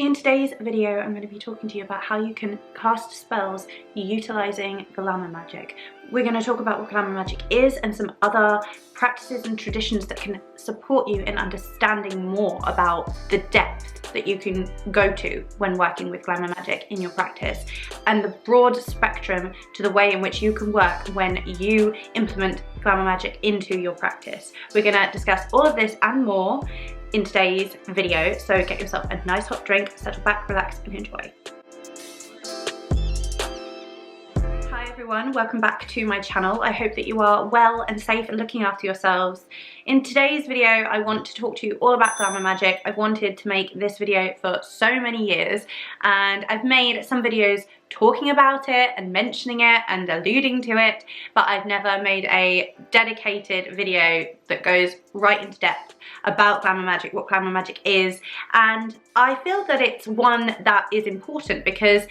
In today's video, I'm going to be talking to you about how you can cast spells utilising Glamour Magick. We're going to talk about what Glamour Magick is and some other practices and traditions that can support you in understanding more about the depth that you can go to when working with Glamour Magick in your practice, and the broad spectrum to the way in which you can work when you implement Glamour Magick into your practice. We're going to discuss all of this and more in today's video, so get yourself a nice hot drink, settle back, relax and enjoy. Hi everyone, welcome back to my channel. I hope that you are well and safe and looking after yourselves. In today's video, I want to talk to you all about Glamour Magick. I've wanted to make this video for so many years, and I've made some videos talking about it and mentioning it and alluding to it, but I've never made a dedicated video that goes right into depth about Glamour Magick, what Glamour Magick is, and I feel that it's one that is important because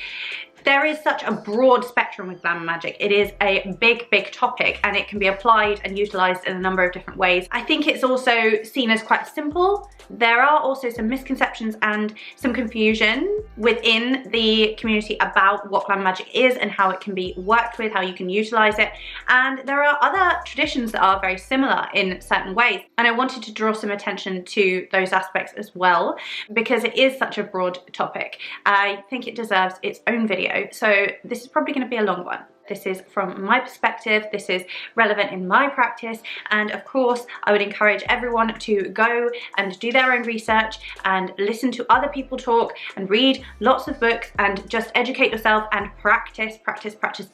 there is such a broad spectrum with Glamour Magick. It is a big topic and it can be applied and utilised in a number of different ways. I think it's also seen as quite simple. There are also some misconceptions and some confusion within the community about what Glamour Magick is and how it can be worked with, how you can utilise it. And there are other traditions that are very similar in certain ways. And I wanted to draw some attention to those aspects as well because it is such a broad topic. I think it deserves its own video. So this is probably going to be a long one. This is from my perspective, this is relevant in my practice, and of course I would encourage everyone to go and do their own research and listen to other people talk and read lots of books and just educate yourself and practice,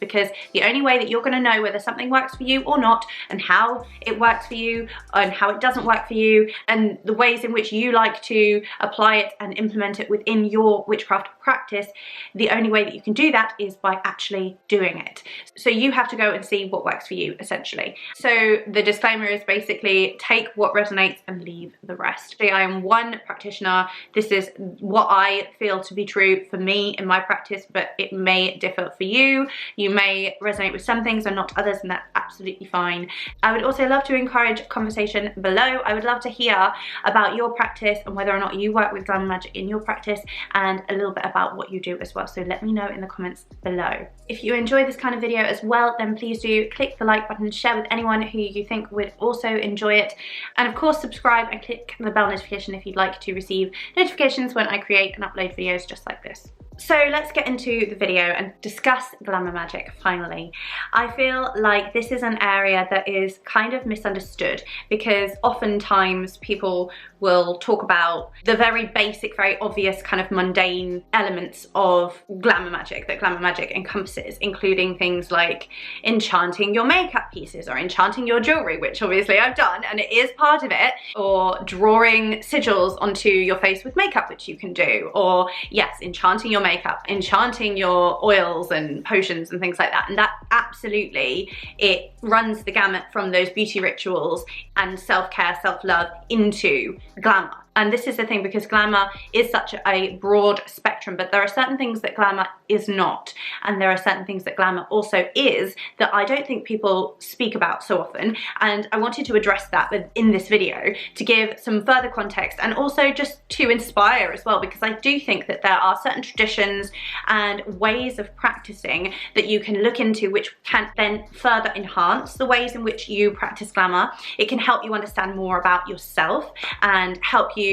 because the only way that you're going to know whether something works for you or not, and how it works for you and how it doesn't work for you, and the ways in which you like to apply it and implement it within your witchcraft practice, the only way that you can do that is by actually doing it. So you have to go and see what works for you, essentially. So the disclaimer is basically take what resonates and leave the rest. I am one practitioner. This is what I feel to be true for me in my practice, but it may differ for you. You may resonate with some things and not others, and that's absolutely fine. I would also love to encourage conversation below. I would love to hear about your practice and whether or not you work with Glamour Magick in your practice, and a little bit about what you do as well. So let me know in the comments below. If you enjoy this kind of video as well, then please do click the like button and share with anyone who you think would also enjoy it, and of course subscribe and click the bell notification if you'd like to receive notifications when I create and upload videos just like this. So let's get into the video and discuss Glamour Magick finally. I feel like this is an area that is kind of misunderstood because oftentimes people will talk about the very basic, very obvious kind of mundane elements of Glamour Magick that Glamour Magick encompasses, including things like enchanting your makeup pieces or enchanting your jewellery, which obviously I've done and it is part of it, or drawing sigils onto your face with makeup, which you can do, or yes, enchanting your makeup, enchanting your oils and potions and things like that. And that absolutely, it runs the gamut from those beauty rituals and self-care, self-love into glamour. And this is the thing, because glamour is such a broad spectrum, but there are certain things that glamour is not, and there are certain things that glamour also is that I don't think people speak about so often, and I wanted to address that in this video to give some further context and also just to inspire as well, because I do think that there are certain traditions and ways of practicing that you can look into which can then further enhance the ways in which you practice glamour. It can help you understand more about yourself and help you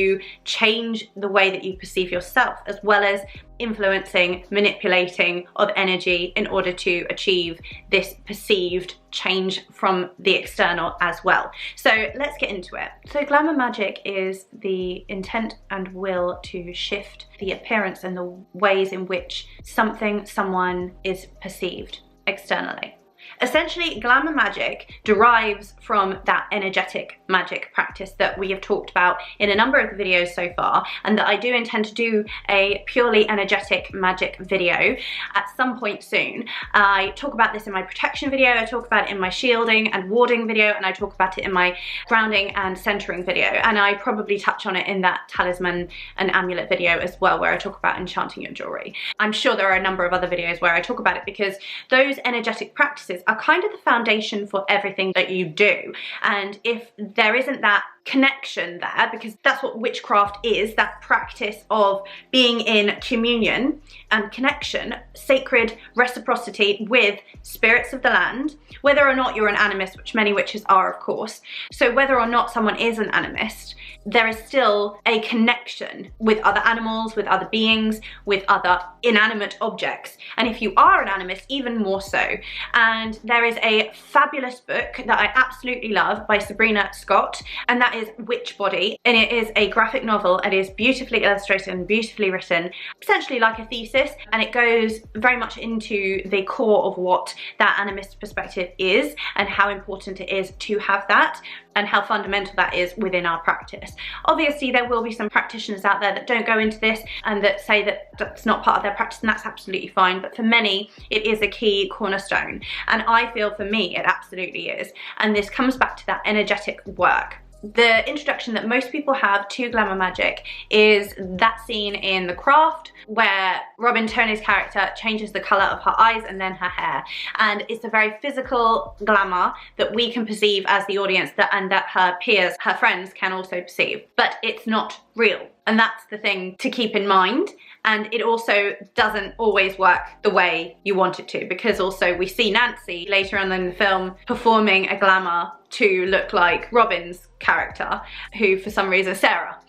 change the way that you perceive yourself, as well as influencing, manipulating of energy in order to achieve this perceived change from the external as well. So let's get into it. So Glamour Magick is the intent and will to shift the appearance and the ways in which something, someone is perceived externally. Essentially, Glamour Magick derives from that energetic magic practice that we have talked about in a number of the videos so far, and that I do intend to do a purely energetic magic video at some point soon. I talk about this in my protection video, I talk about it in my shielding and warding video, and I talk about it in my grounding and centering video, and I probably touch on it in that talisman and amulet video as well, where I talk about enchanting your jewellery. I'm sure there are a number of other videos where I talk about it, because those energetic practices are kind of the foundation for everything that you do. And if there isn't that connection there, because that's what witchcraft is, that practice of being in communion and connection, sacred reciprocity with spirits of the land, whether or not you're an animist, which many witches are, of course. So whether or not someone is an animist, there is still a connection with other animals, with other beings, with other inanimate objects. And if you are an animist, even more so. And there is a fabulous book that I absolutely love by Sabrina Scott, and that is Witch Body, and it is a graphic novel. It is beautifully illustrated and beautifully written, essentially like a thesis, and it goes very much into the core of what that animist perspective is and how important it is to have that, and how fundamental that is within our practice. Obviously, there will be some practitioners out there that don't go into this and that say that that's not part of their practice, and that's absolutely fine. But for many, it is a key cornerstone. And I feel for me, it absolutely is. And this comes back to that energetic work. The introduction that most people have to Glamour Magick is that scene in The Craft where Robin Tony's character changes the colour of her eyes and then her hair. And it's a very physical glamour that we can perceive as the audience, and that her peers, her friends, can also perceive. But it's not real. And that's the thing to keep in mind. And it also doesn't always work the way you want it to, because also we see Nancy later on in the film performing a glamour to look like Robin's character, who for some reason, Sarah,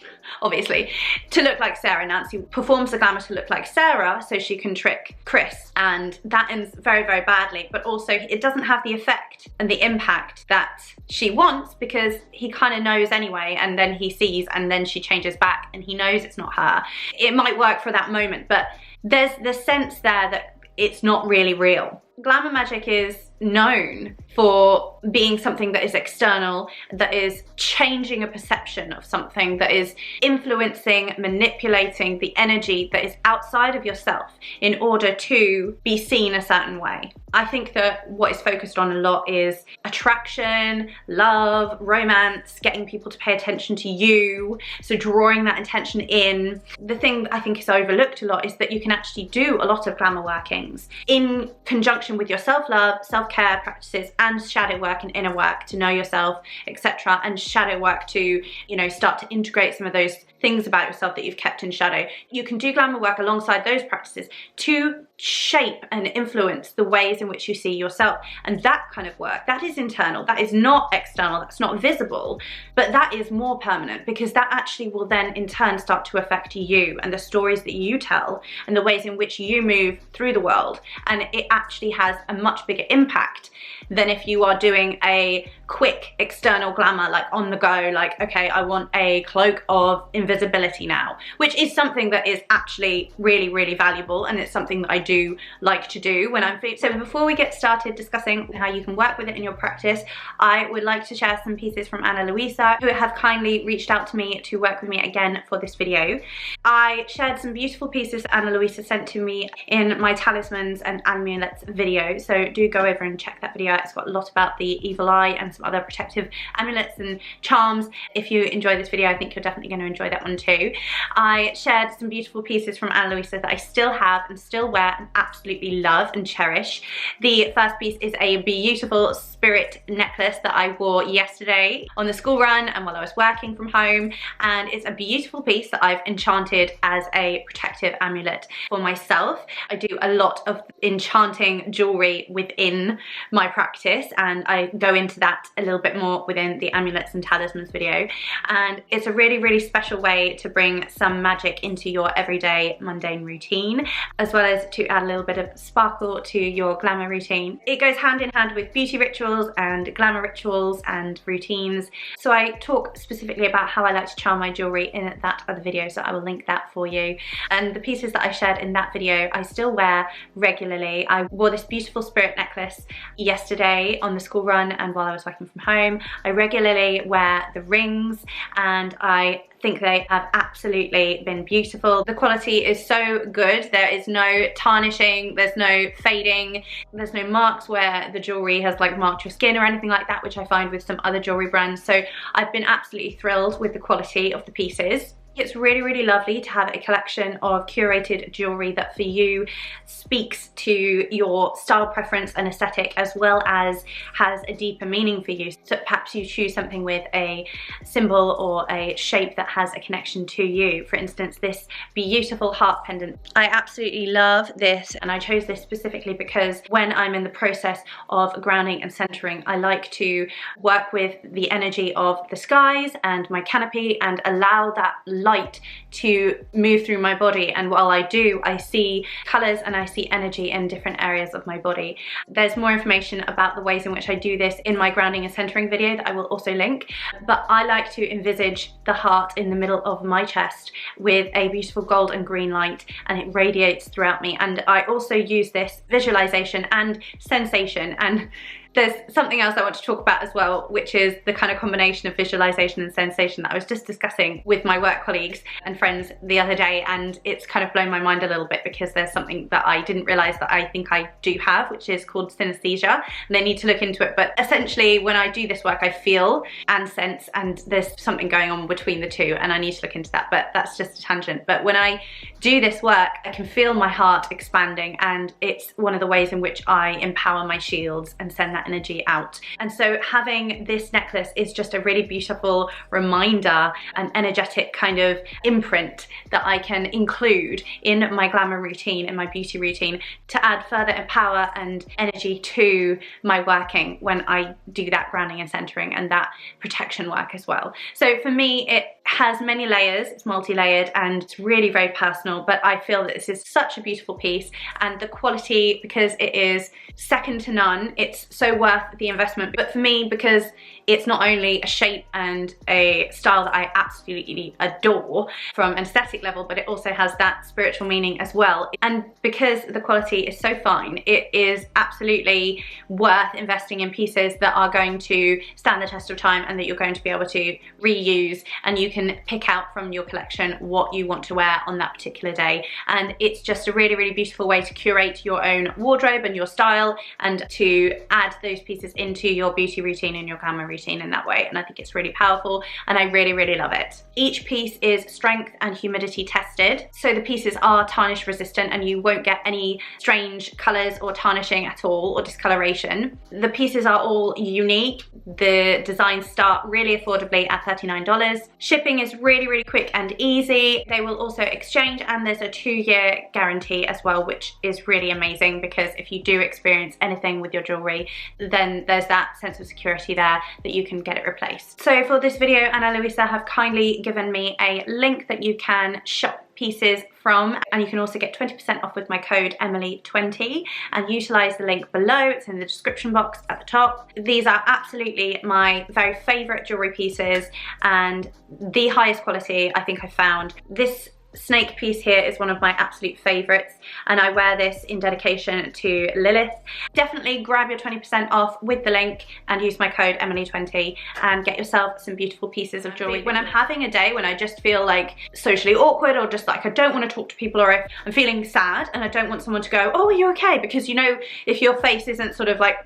obviously, to look like Sarah. Nancy performs the glamour to look like Sarah so she can trick Chris, and that ends very, very badly. But also it doesn't have the effect and the impact that she wants, because he kind of knows anyway, and then he sees, and then she changes back and he knows it's not her. It might work for that moment, but there's the sense there that it's not really real. Glamour Magick is known for being something that is external, that is changing a perception of something, that is influencing, manipulating the energy that is outside of yourself in order to be seen a certain way. I think that what is focused on a lot is attraction, love, romance, getting people to pay attention to you, so drawing that attention in. The thing that I think is overlooked a lot is that you can actually do a lot of glamour workings in conjunction with your self-love, self-care practices, and shadow work and inner work to know yourself, etc., and shadow work to, you know, start to integrate some of those things about yourself that you've kept in shadow. You can do glamour work alongside those practices to shape and influence the ways in which you see yourself. And that kind of work, that is internal, that is not external, that's not visible, but that is more permanent, because that actually will then in turn start to affect you and the stories that you tell and the ways in which you move through the world. And it actually has a much bigger impact than if you are doing a quick external glamour, like on the go, like, okay, I want a cloak of invisibility now, which is something that is actually really, really valuable, and it's something that I do like to do when I'm free. So before we get started discussing how you can work with it in your practice, I would like to share some pieces from Ana Luisa, who have kindly reached out to me to work with me again for this video. I shared some beautiful pieces Ana Luisa sent to me in my talismans and amulets video, so do go over and check that video out. It's got a lot about the evil eye and some other protective amulets and charms. If you enjoy this video, I think you're definitely going to enjoy that one too. I shared some beautiful pieces from Ana Luisa that I still have and still wear and absolutely love and cherish. The first piece is a beautiful spirit necklace that I wore yesterday on the school run and while I was working from home, and it's a beautiful piece that I've enchanted as a protective amulet for myself. I do a lot of enchanting jewellery within my practice, and I go into that a little bit more within the amulets and talismans video. And it's a really, really special way to bring some magic into your everyday mundane routine, as well as to add a little bit of sparkle to your glamour routine. It goes hand in hand with beauty rituals and glamour rituals and routines. So I talk specifically about how I like to charm my jewellery in that other video, so I will link that for you. And the pieces that I shared in that video I still wear regularly. I wore this beautiful spirit necklace yesterday on the school run and while I was working from home. I regularly wear the rings, and I think they have absolutely been beautiful. The quality is so good. There is no tarnishing, there's no fading, there's no marks where the jewellery has like marked your skin or anything like that, which I find with some other jewellery brands. So I've been absolutely thrilled with the quality of the pieces. It's really, really lovely to have a collection of curated jewellery that for you speaks to your style preference and aesthetic, as well as has a deeper meaning for you. So perhaps you choose something with a symbol or a shape that has a connection to you. For instance, this beautiful heart pendant. I absolutely love this, and I chose this specifically because when I'm in the process of grounding and centering, I like to work with the energy of the skies and my canopy and allow that light to move through my body. And while I do, I see colours and I see energy in different areas of my body. There's more information about the ways in which I do this in my grounding and centering video that I will also link, but I like to envisage the heart in the middle of my chest with a beautiful gold and green light, and it radiates throughout me. And I also use this visualization and sensation, and there's something else I want to talk about as well, which is the kind of combination of visualization and sensation that I was just discussing with my work colleagues and friends the other day, and it's kind of blown my mind a little bit because there's something that I didn't realize that I think I do have, which is called synesthesia, and I need to look into it. But essentially, when I do this work, I feel and sense, and there's something going on between the two, and I need to look into that, but that's just a tangent. But when I do this work, I can feel my heart expanding, and it's one of the ways in which I empower my shields and send that energy out. And so having this necklace is just a really beautiful reminder, an energetic kind of imprint that I can include in my glamour routine, in my beauty routine, to add further power and energy to my working when I do that grounding and centering and that protection work as well. So for me, it has many layers, it's multi-layered, and it's really very personal, but I feel that this is such a beautiful piece, and the quality, because it is second to none, it's so worth the investment. But for me, because it's not only a shape and a style that I absolutely adore from an aesthetic level, but it also has that spiritual meaning as well. And because the quality is so fine, it is absolutely worth investing in pieces that are going to stand the test of time and that you're going to be able to reuse, and you can pick out from your collection what you want to wear on that particular day. And it's just a really, really beautiful way to curate your own wardrobe and your style, and to add those pieces into your beauty routine and your glamour routine in that way. And I think it's really powerful, and I really, really love it. Each piece is strength and humidity tested, so the pieces are tarnish resistant and you won't get any strange colors or tarnishing at all, or discoloration. The pieces are all unique. The designs start really affordably at $39. Shipping is really, really quick and easy. They will also exchange, and there's a 2-year guarantee as well, which is really amazing, because if you do experience anything with your jewelry, then there's that sense of security there that you can get it replaced. So for this video, Ana Luisa have kindly given me a link that you can shop pieces from, and you can also get 20% off with my code Emily20, and utilize the link below. It's in the description box at the top. These are absolutely my very favorite jewelry pieces and the highest quality I think I've found. This snake piece here is one of my absolute favorites, and I wear this in dedication to Lilith. Definitely grab your 20% off with the link and use my code Emily20 and get yourself some beautiful pieces of jewelry. When I'm having a day when I just feel like socially awkward, or just like I don't want to talk to people, or if I'm feeling sad and I don't want someone to go, oh, are you okay? Because you know, if your face isn't sort of like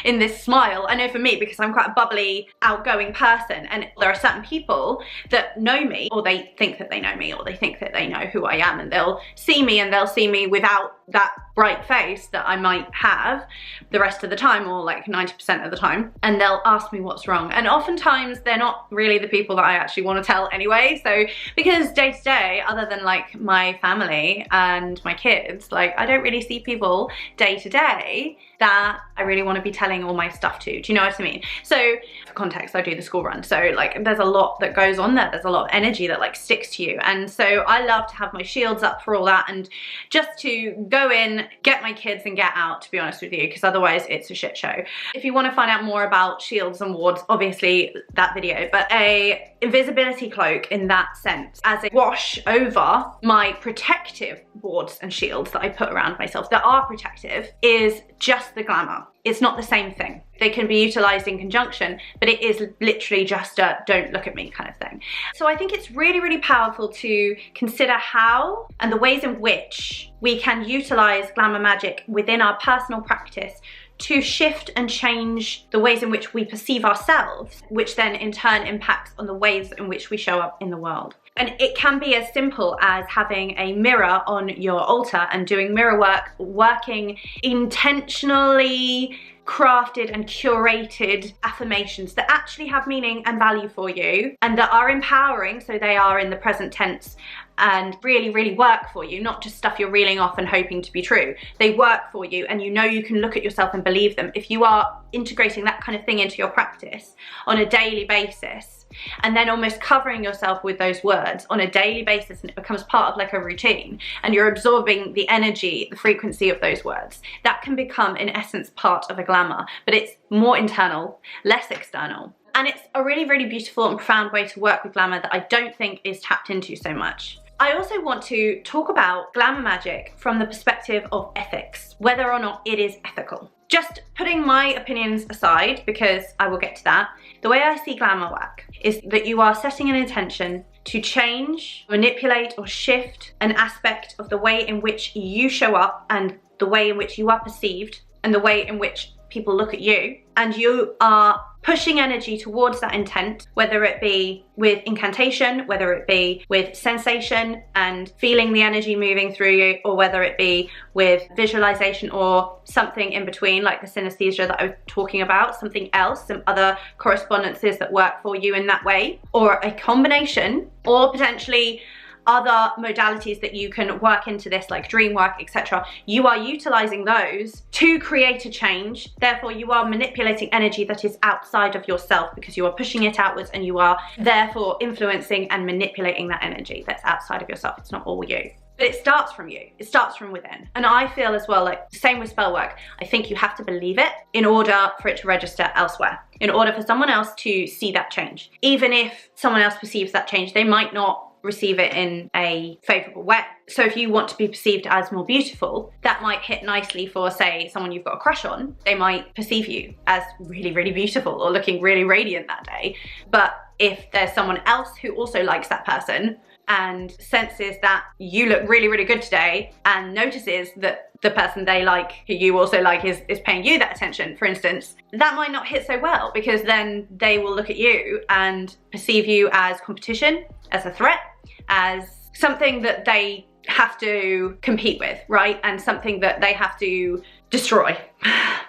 in this smile, I know for me, because I'm quite a bubbly, outgoing person, and there are certain people that know me, or they think that they know me, or they think that they know who I am, and they'll see me, and they'll see me without that bright face that I might have the rest of the time, or like 90% of the time, and they'll ask me what's wrong. And oftentimes they're not really the people that I actually want to tell anyway. So because day to day, other than like my family and my kids, like I don't really see people day to day that I really want to be telling all my stuff to. Do you know what I mean? So for context, I do the school run, so like there's a lot that goes on there. There's a lot of energy that like sticks to you, and so I love to have my shields up for all that, and just to go in, get my kids and get out, to be honest with you, because otherwise it's a shit show. If you want to find out more about shields and wards, obviously that video, but a invisibility cloak in that sense, as a wash over my protective wards and shields that I put around myself that are protective, is just the glamour. It's not the same thing. They can be utilized in conjunction, but it is literally just a don't look at me kind of thing. So I think it's really, really powerful to consider how and the ways in which we can utilize Glamour Magick within our personal practice to shift and change the ways in which we perceive ourselves, which then in turn impacts on the ways in which we show up in the world. And it can be as simple as having a mirror on your altar and doing mirror work, working intentionally crafted and curated affirmations that actually have meaning and value for you and that are empowering, so they are in the present tense and really, really work for you, not just stuff you're reeling off and hoping to be true. They work for you and you know you can look at yourself and believe them. If you are integrating that kind of thing into your practice on a daily basis, and then almost covering yourself with those words on a daily basis, and it becomes part of like a routine, and you're absorbing the energy, the frequency of those words, that can become in essence part of a glamour, but it's more internal, less external. And it's a really, really beautiful and profound way to work with glamour that I don't think is tapped into so much. I also want to talk about Glamour Magick from the perspective of ethics, whether or not it is ethical. Just putting my opinions aside, because I will get to that, the way I see glamour work is that you are setting an intention to change, manipulate, or shift an aspect of the way in which you show up and the way in which you are perceived and the way in which people look at you, and you are pushing energy towards that intent, whether it be with incantation, whether it be with sensation and feeling the energy moving through you, or whether it be with visualization or something in between, like the synesthesia that I was talking about, something else, some other correspondences that work for you in that way, or a combination, or potentially other modalities that you can work into this, like dream work, etc. You are utilizing those to create a change. Therefore, you are manipulating energy that is outside of yourself because you are pushing it outwards, and you are therefore influencing and manipulating that energy that's outside of yourself. It's not all you. But it starts from you. It starts from within. And I feel as well, like same with spell work, I think you have to believe it in order for it to register elsewhere, in order for someone else to see that change. Even if someone else perceives that change, they might not receive it in a favorable way. So if you want to be perceived as more beautiful, that might hit nicely for, say, someone you've got a crush on. They might perceive you as really, really beautiful or looking really radiant that day. But if there's someone else who also likes that person and senses that you look really, really good today and notices that the person they like, who you also like, is paying you that attention, for instance, that might not hit so well, because then they will look at you and perceive you as competition, as a threat, as something that they have to compete with, right? And something that they have to destroy.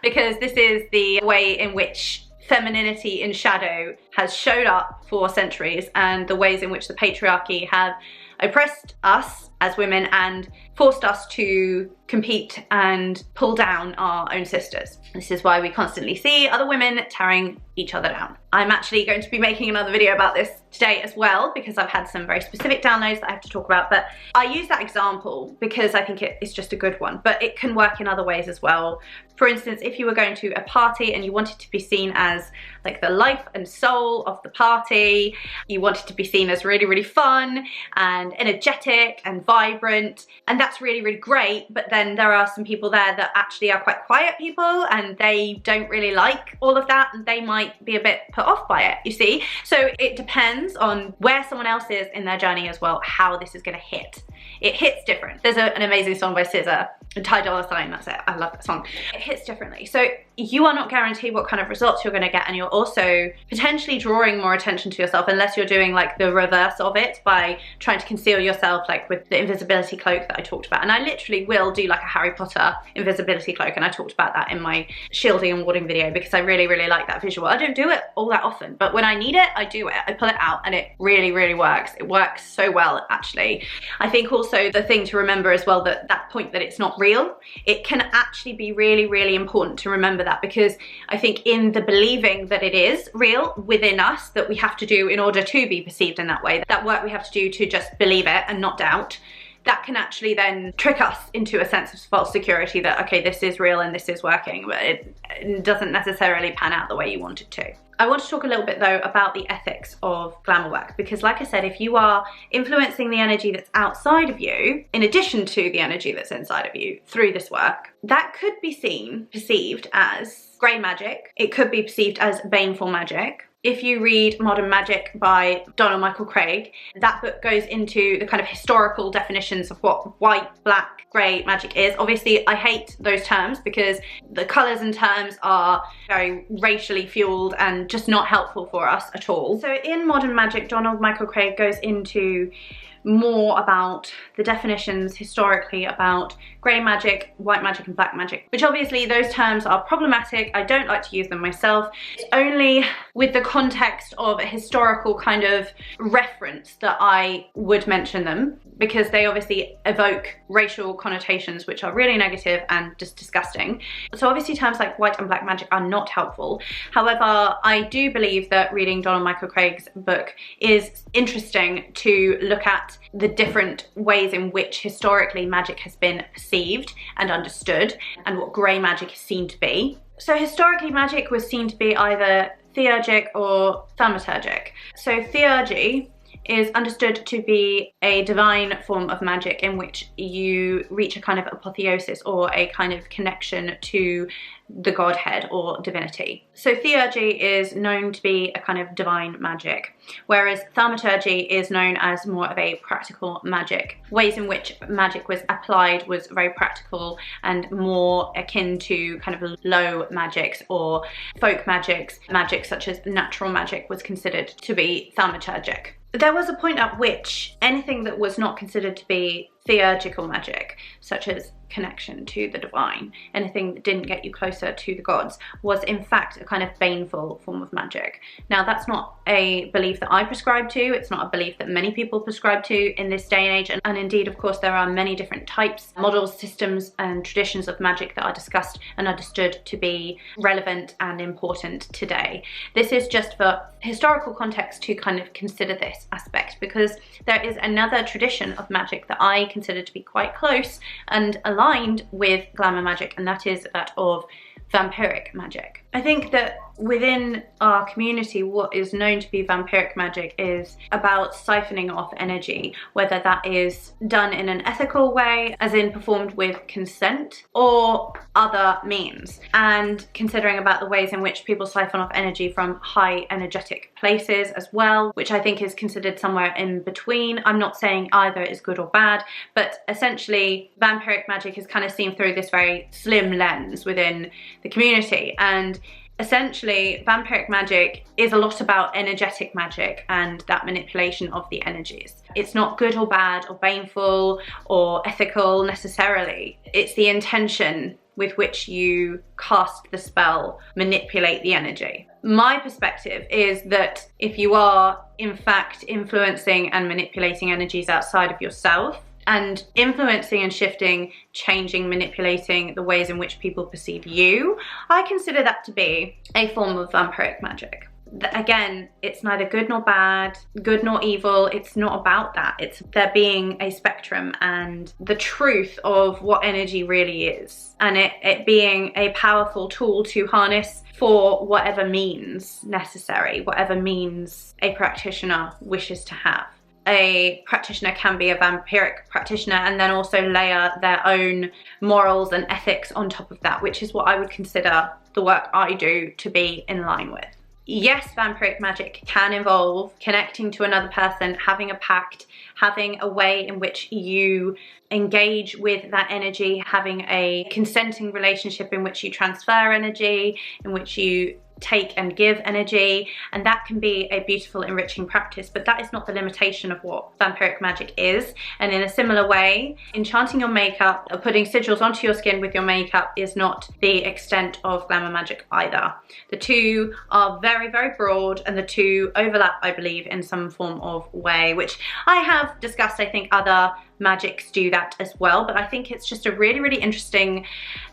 Because this is the way in which femininity in shadow has showed up for centuries, and the ways in which the patriarchy have oppressed us as women and forced us to compete and pull down our own sisters. This is why we constantly see other women tearing each other down. I'm actually going to be making another video about this today as well, because I've had some very specific downloads that I have to talk about, but I use that example because I think it's just a good one, but it can work in other ways as well. For instance, if you were going to a party and you wanted to be seen as like the life and soul of the party, you wanted to be seen as really, really fun and energetic and vibrant, and that's really, really great, but then there are some people there that actually are quite quiet people and they don't really like all of that, and they might be a bit put off by it, you see? So it depends on where someone else is in their journey as well, how this is going to hit. It hits different. There's an amazing song by SZA, Ty Dolla $ign, that's it, I love that song. It hits differently. So you are not guaranteed what kind of results you're going to get, and you're also potentially drawing more attention to yourself, unless you're doing like the reverse of it by trying to conceal yourself, like with the invisibility cloak that I talked about. And I literally will do like a Harry Potter invisibility cloak, and I talked about that in my shielding and warding video because I really, really like that visual. I don't do it all that often, but when I need it, I do it. I pull it out and it really, really works. It works so well, actually. I think also the thing to remember as well, that point that it's not real, it can actually be really, really important to remember that, because I think in the believing that it is real within us that we have to do in order to be perceived in that way, that work we have to do to just believe it and not doubt, that can actually then trick us into a sense of false security that, okay, this is real and this is working, but it doesn't necessarily pan out the way you want it to. I want to talk a little bit though about the ethics of glamour work, because like I said, if you are influencing the energy that's outside of you, in addition to the energy that's inside of you through this work, that could be perceived as grey magic. It could be perceived as baneful magic. if you read Modern Magick by Donald Michael Craig, that book goes into the kind of historical definitions of what white, black, grey magic is. Obviously, I hate those terms because the colours and terms are very racially fueled and just not helpful for us at all. So in Modern Magick, Donald Michael Craig goes into more about the definitions historically about grey magic, white magic and black magic, which obviously those terms are problematic. I don't like to use them myself. It's only with the context of a historical kind of reference that I would mention them, because they obviously evoke racial connotations which are really negative and just disgusting. So obviously terms like white and black magic are not helpful. However, I do believe that reading Donald Michael Craig's book is interesting to look at the different ways in which historically magic has been perceived and understood, and what grey magic is seen to be. So historically magic was seen to be either theurgic or thaumaturgic. So theurgy is understood to be a divine form of magic in which you reach a kind of apotheosis or a kind of connection to the godhead or divinity. So theurgy is known to be a kind of divine magic, whereas thaumaturgy is known as more of a practical magic. Ways in which magic was applied was very practical and more akin to kind of low magics or folk magics. Magic such as natural magic was considered to be thaumaturgic. There was a point at which anything that was not considered to be theurgical magic, such as connection to the divine, anything that didn't get you closer to the gods, was in fact a kind of baneful form of magic. Now that's not a belief that I prescribe to, it's not a belief that many people prescribe to in this day and age, and indeed of course there are many different types, models, systems and traditions of magic that are discussed and understood to be relevant and important today. This is just for historical context to kind of consider this aspect, because there is another tradition of magic that I consider to be quite close and aligned with Glamour Magick, and that is that of Vampyric Magick. I think that within our community, what is known to be Vampyric Magick is about siphoning off energy, whether that is done in an ethical way, as in performed with consent, or other means. And considering about the ways in which people siphon off energy from high energetic places as well, which I think is considered somewhere in between. I'm not saying either is good or bad, but essentially Vampyric Magick is kind of seen through this very slim lens within the community. And essentially, Vampyric Magick is a lot about energetic magic and that manipulation of the energies. It's not good or bad or baneful or ethical necessarily. It's the intention with which you cast the spell, manipulate the energy. My perspective is that if you are in fact influencing and manipulating energies outside of yourself, and influencing and shifting, changing, manipulating the ways in which people perceive you, I consider that to be a form of vampiric magic. Again, it's neither good nor bad, good nor evil. It's not about that. It's there being a spectrum and the truth of what energy really is, and it being a powerful tool to harness for whatever means necessary, whatever means a practitioner wishes to have. A practitioner can be a vampiric practitioner and then also layer their own morals and ethics on top of that, which is what I would consider the work I do to be in line with. Yes, vampiric magic can involve connecting to another person, having a pact, having a way in which you engage with that energy, having a consenting relationship in which you transfer energy, in which you take and give energy, and that can be a beautiful, enriching practice, but that is not the limitation of what vampiric magic is. And in a similar way, enchanting your makeup or putting sigils onto your skin with your makeup is not the extent of glamour magic either. The two are very, very broad, and the two overlap, I believe, in some form of way, which I have discussed. I think other magics do that as well, but I think it's just a really, really interesting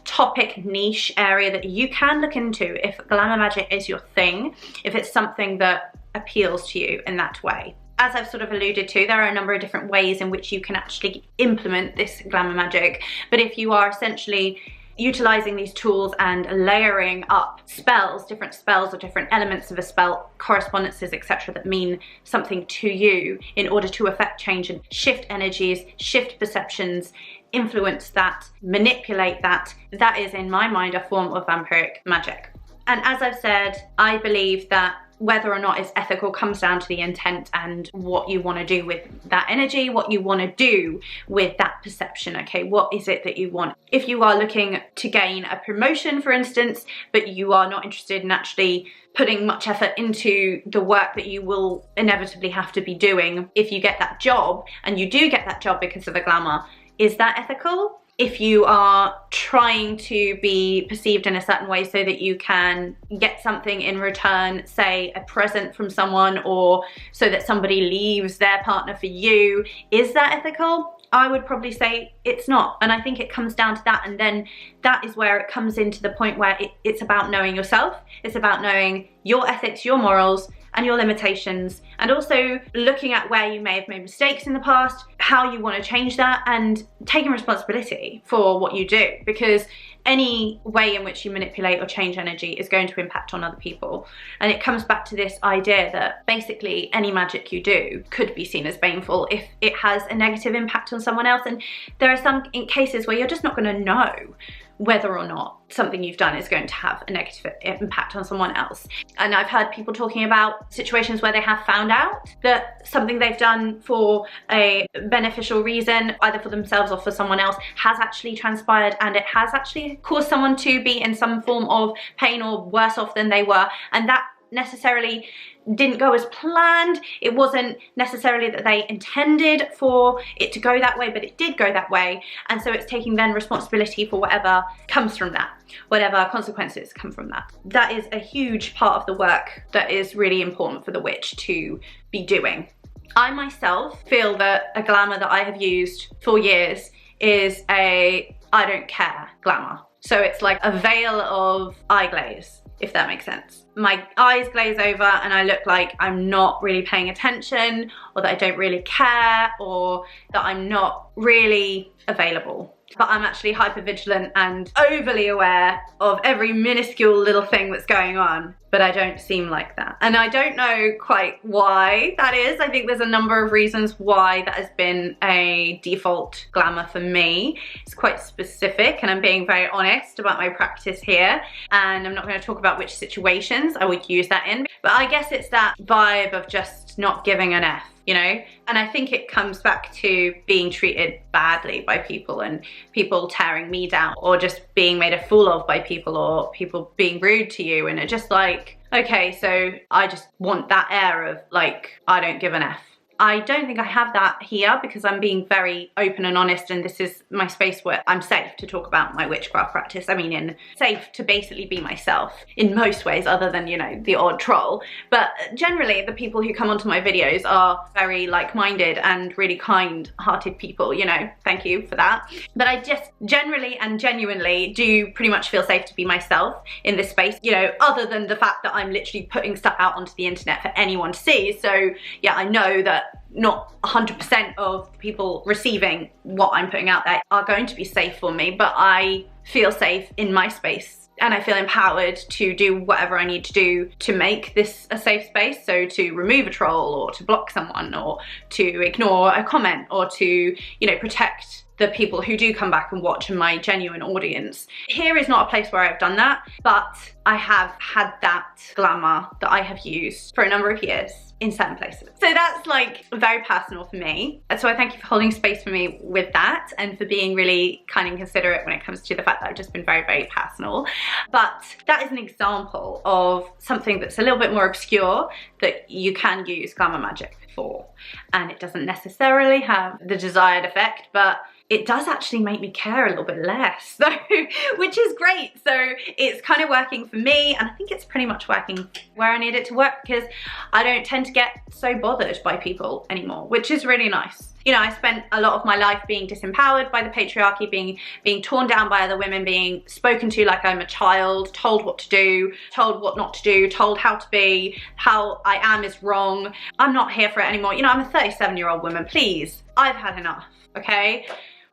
topic, niche area that you can look into if glamour magic is your thing, if it's something that appeals to you in that way. As I've sort of alluded to, there are a number of different ways in which you can actually implement this glamour magic, but if you are essentially utilizing these tools and layering up spells, different spells or different elements of a spell, correspondences, etc., that mean something to you in order to affect change and shift energies, shift perceptions, influence that, manipulate that, that is in my mind a form of vampiric magic. And as I've said, I believe that whether or not it's ethical comes down to the intent and what you want to do with that energy, what you want to do with that perception. Okay, what is it that you want? If you are looking to gain a promotion, for instance, but you are not interested in actually putting much effort into the work that you will inevitably have to be doing if you get that job, and you do get that job because of the glamour, is that ethical? If you are trying to be perceived in a certain way so that you can get something in return, say a present from someone, or so that somebody leaves their partner for you, is that ethical? I would probably say it's not. And I think it comes down to that, and then that is where it comes into the point where it's about knowing yourself. It's about knowing your ethics, your morals, and your limitations, and also looking at where you may have made mistakes in the past, how you want to change that, and taking responsibility for what you do, because any way in which you manipulate or change energy is going to impact on other people. And it comes back to this idea that basically any magic you do could be seen as baneful if it has a negative impact on someone else. And there are some cases where you're just not going to know whether or not something you've done is going to have a negative impact on someone else. And I've heard people talking about situations where they have found out that something they've done for a beneficial reason, either for themselves or for someone else, has actually transpired, and it has actually caused someone to be in some form of pain or worse off than they were. And that necessarily didn't go as planned. It wasn't necessarily that they intended for it to go that way, but it did go that way. And so it's taking then responsibility for whatever comes from that, whatever consequences come from that. That is a huge part of the work that is really important for the witch to be doing. I myself feel that a glamour that I have used for years is a I don't care glamour. So it's like a veil of eye glaze, if that makes sense. My eyes glaze over and I look like I'm not really paying attention, or that I don't really care, or that I'm not really available. But I'm actually hyper vigilant and overly aware of every minuscule little thing that's going on, but I don't seem like that. And I don't know quite why that is. I think there's a number of reasons why that has been a default glamour for me. It's quite specific, and I'm being very honest about my practice here. And I'm not going to talk about which situations I would use that in, but I guess it's that vibe of just not giving an F, you know? And I think it comes back to being treated badly by people, and people tearing me down, or just being made a fool of by people, or people being rude to you. And it's just like, okay, so I just want that air of like, I don't give an F. I don't think I have that here, because I'm being very open and honest, and this is my space where I'm safe to talk about my witchcraft practice. I mean, in safe to basically be myself in most ways, other than, you know, the odd troll. But generally, the people who come onto my videos are very like-minded and really kind-hearted people, you know, thank you for that. But I just generally and genuinely do pretty much feel safe to be myself in this space, you know, other than the fact that I'm literally putting stuff out onto the internet for anyone to see. So yeah, I know that not 100% of the people receiving what I'm putting out there are going to be safe for me, but I feel safe in my space, and I feel empowered to do whatever I need to do to make this a safe space. So to remove a troll, or to block someone, or to ignore a comment, or to, you know, protect the people who do come back and watch, and my genuine audience. Here is not a place where I've done that, but I have had that glamour that I have used for a number of years in certain places. So that's like very personal for me. So I thank you for holding space for me with that, and for being really kind and considerate when it comes to the fact that I've just been very, very personal. But that is an example of something that's a little bit more obscure that you can use Glamour Magick for. And it doesn't necessarily have the desired effect, but it does actually make me care a little bit less, so, which is great. So it's kind of working for me, and I think it's pretty much working where I need it to work, because I don't tend to get so bothered by people anymore, which is really nice. You know, I spent a lot of my life being disempowered by the patriarchy, being torn down by other women, being spoken to like I'm a child, told what to do, told what not to do, told how to be, how I am is wrong. I'm not here for it anymore. You know, I'm a 37-year-old woman, please. I've had enough, okay?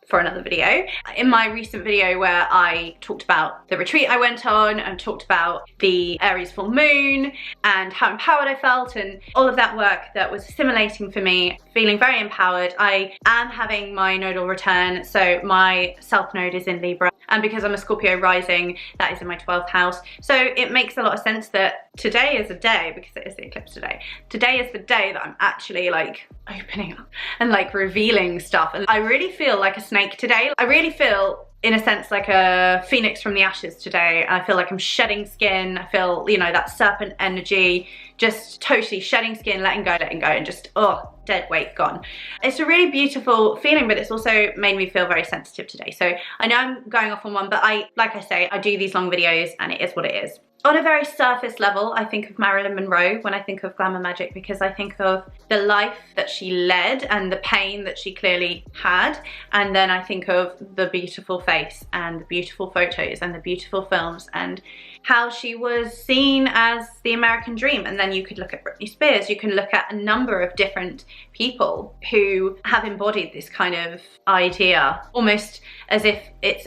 For another video. In my recent video where I talked about the retreat I went on, and talked about the Aries full moon and how empowered I felt, and all of that work that was assimilating for me, feeling very empowered. I am having my nodal return, so my self node is in Libra, and because I'm a Scorpio rising, that is in my 12th house. So it makes a lot of sense that today is a day, because it is the eclipse today, today is the day that I'm actually like opening up and like revealing stuff. And I really feel like a snake today. I really feel, in a sense, like a phoenix from the ashes today. I feel like I'm shedding skin. I feel, you know, that serpent energy, just totally shedding skin, letting go, and just, oh, dead weight gone. It's a really beautiful feeling, but it's also made me feel very sensitive today. So I know I'm going off on one, but like I say, I do these long videos and it is what it is. On a very surface level, I think of Marilyn Monroe when I think of Glamour Magick, because I think of the life that she led and the pain that she clearly had. And then I think of the beautiful face and the beautiful photos and the beautiful films and how she was seen as the American dream. And then you could look at Britney Spears, you can look at a number of different people who have embodied this kind of idea, almost as if it's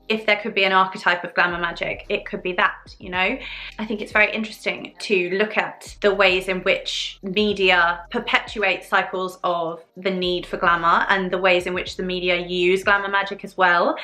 if there could be an archetype of Glamour Magick, it could be that, you know? I think it's very interesting to look at the ways in which media perpetuate cycles of the need for glamour and the ways in which the media use Glamour Magick as well.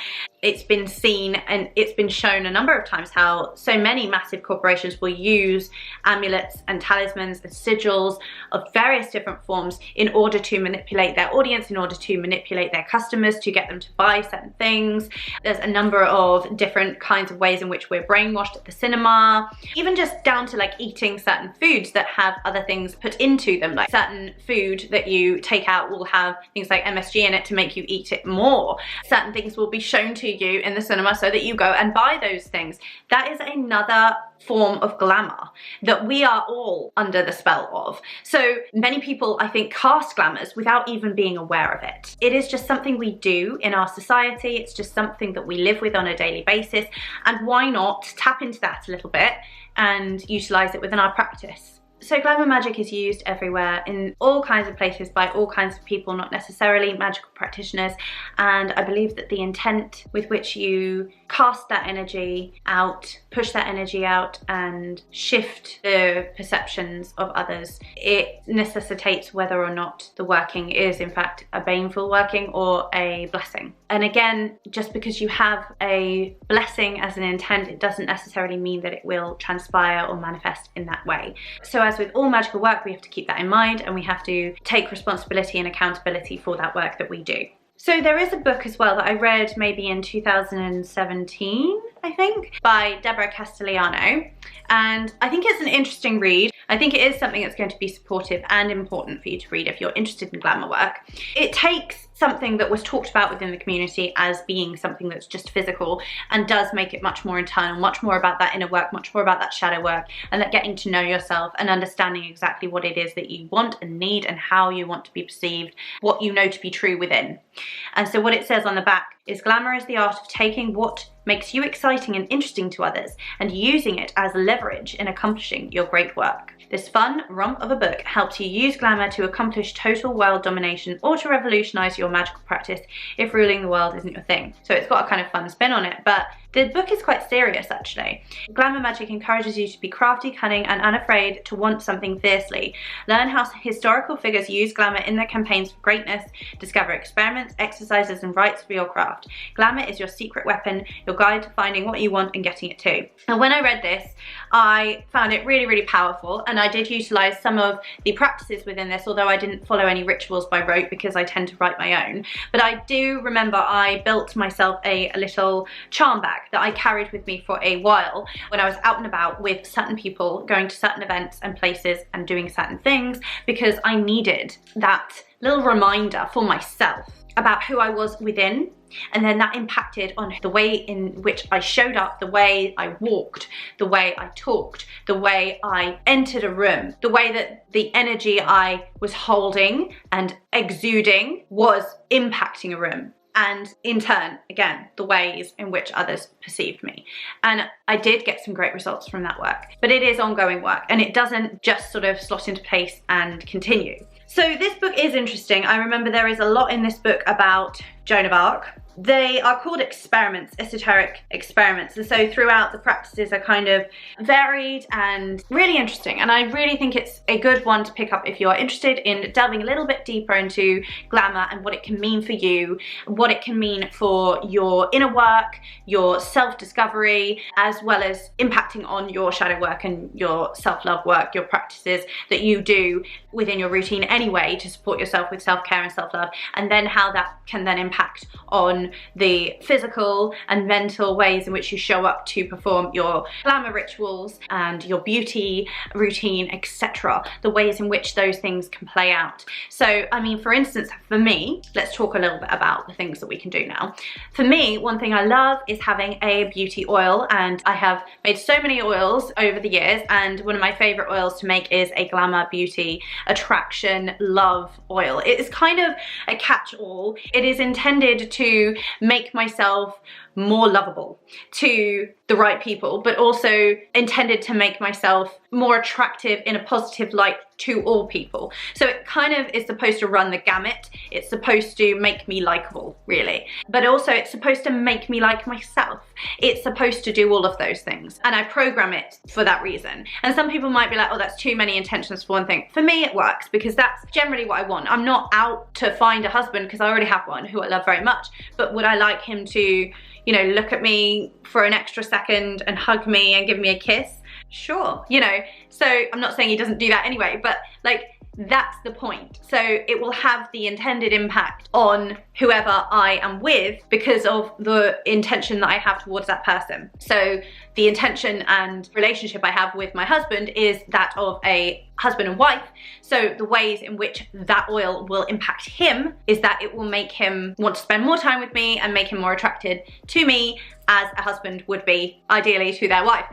It's been seen and it's been shown a number of times how so many massive corporations will use amulets and talismans and sigils of various different forms in order to manipulate their audience, in order to manipulate their customers, to get them to buy certain things. There's a number of different kinds of ways in which we're brainwashed at the cinema, even just down to like eating certain foods that have other things put into them. Like certain food that you take out will have things like MSG in it to make you eat it more. Certain things will be shown to you in the cinema so that you go and buy those things. That is another form of glamour that we are all under the spell of. So many people, I think, cast glamours without even being aware of it. It is just something we do in our society. It's just something that we live with on a daily basis. And why not tap into that a little bit and utilize it within our practice? So Glamour Magick is used everywhere in all kinds of places by all kinds of people, not necessarily magical practitioners. And I believe that the intent with which you cast that energy out, push that energy out and shift the perceptions of others, it necessitates whether or not the working is in fact a baneful working or a blessing. And again, just because you have a blessing as an intent, it doesn't necessarily mean that it will transpire or manifest in that way. So as with all magical work, we have to keep that in mind and we have to take responsibility and accountability for that work that we do. So there is a book as well that I read maybe in 2017, I think, by Deborah Castellano. And I think it's an interesting read. I think it is something that's going to be supportive and important for you to read if you're interested in glamour work. It takes something that was talked about within the community as being something that's just physical and does make it much more internal, much more about that inner work, much more about that shadow work, and that getting to know yourself and understanding exactly what it is that you want and need and how you want to be perceived, what you know to be true within. And so what it says on the back is, glamour is the art of taking what makes you exciting and interesting to others and using it as leverage in accomplishing your great work. This fun romp of a book helps you use glamour to accomplish total world domination or to revolutionize your magical practice if ruling the world isn't your thing. So it's got a kind of fun spin on it, but the book is quite serious actually. Glamour Magick encourages you to be crafty, cunning, and unafraid to want something fiercely. Learn how historical figures use glamour in their campaigns for greatness. Discover experiments, exercises, and rites for your craft. Glamour is your secret weapon, your guide to finding what you want and getting it too. And when I read this, I found it really, really powerful, and I did utilize some of the practices within this, although I didn't follow any rituals by rote because I tend to write my own. But I do remember I built myself a little charm bag that I carried with me for a while when I was out and about with certain people, going to certain events and places and doing certain things, because I needed that little reminder for myself about who I was within. And then that impacted on the way in which I showed up, the way I walked, the way I talked, the way I entered a room, the way that the energy I was holding and exuding was impacting a room. And in turn, again, the ways in which others perceived me. And I did get some great results from that work, but it is ongoing work and it doesn't just sort of slot into place and continue. So this book is interesting. I remember there is a lot in this book about Joan of Arc, They are called experiments, esoteric experiments, and so throughout the practices are kind of varied and really interesting, and I really think it's a good one to pick up if you are interested in delving a little bit deeper into glamour and what it can mean for you, what it can mean for your inner work, your self-discovery, as well as impacting on your shadow work and your self-love work, your practices that you do within your routine anyway to support yourself with self-care and self-love, and then how that can then impact on the physical and mental ways in which you show up to perform your glamour rituals and your beauty routine, etc. The ways in which those things can play out. So, I mean, for instance, for me, let's talk a little bit about the things that we can do now. For me, one thing I love is having a beauty oil, and I have made so many oils over the years, and one of my favorite oils to make is a Glamour Beauty Attraction Love oil. It is kind of a catch-all. It is intended to make myself more lovable to the right people, but also intended to make myself more attractive in a positive light to all people. So it kind of is supposed to run the gamut. It's supposed to make me likable, really, but also it's supposed to make me like myself. It's supposed to do all of those things, and I program it for that reason. And some people might be like, oh, that's too many intentions for one thing. For me, it works because that's generally what I want. I'm not out to find a husband because I already have one who I love very much, but would I like him to, you know, look at me for an extra second and hug me and give me a kiss? Sure, you know, so I'm not saying he doesn't do that anyway, but like, that's the point. So it will have the intended impact on whoever I am with because of the intention that I have towards that person. So the intention and relationship I have with my husband is that of a husband and wife. So the ways in which that oil will impact him is that it will make him want to spend more time with me and make him more attracted to me as a husband would be ideally to their wife.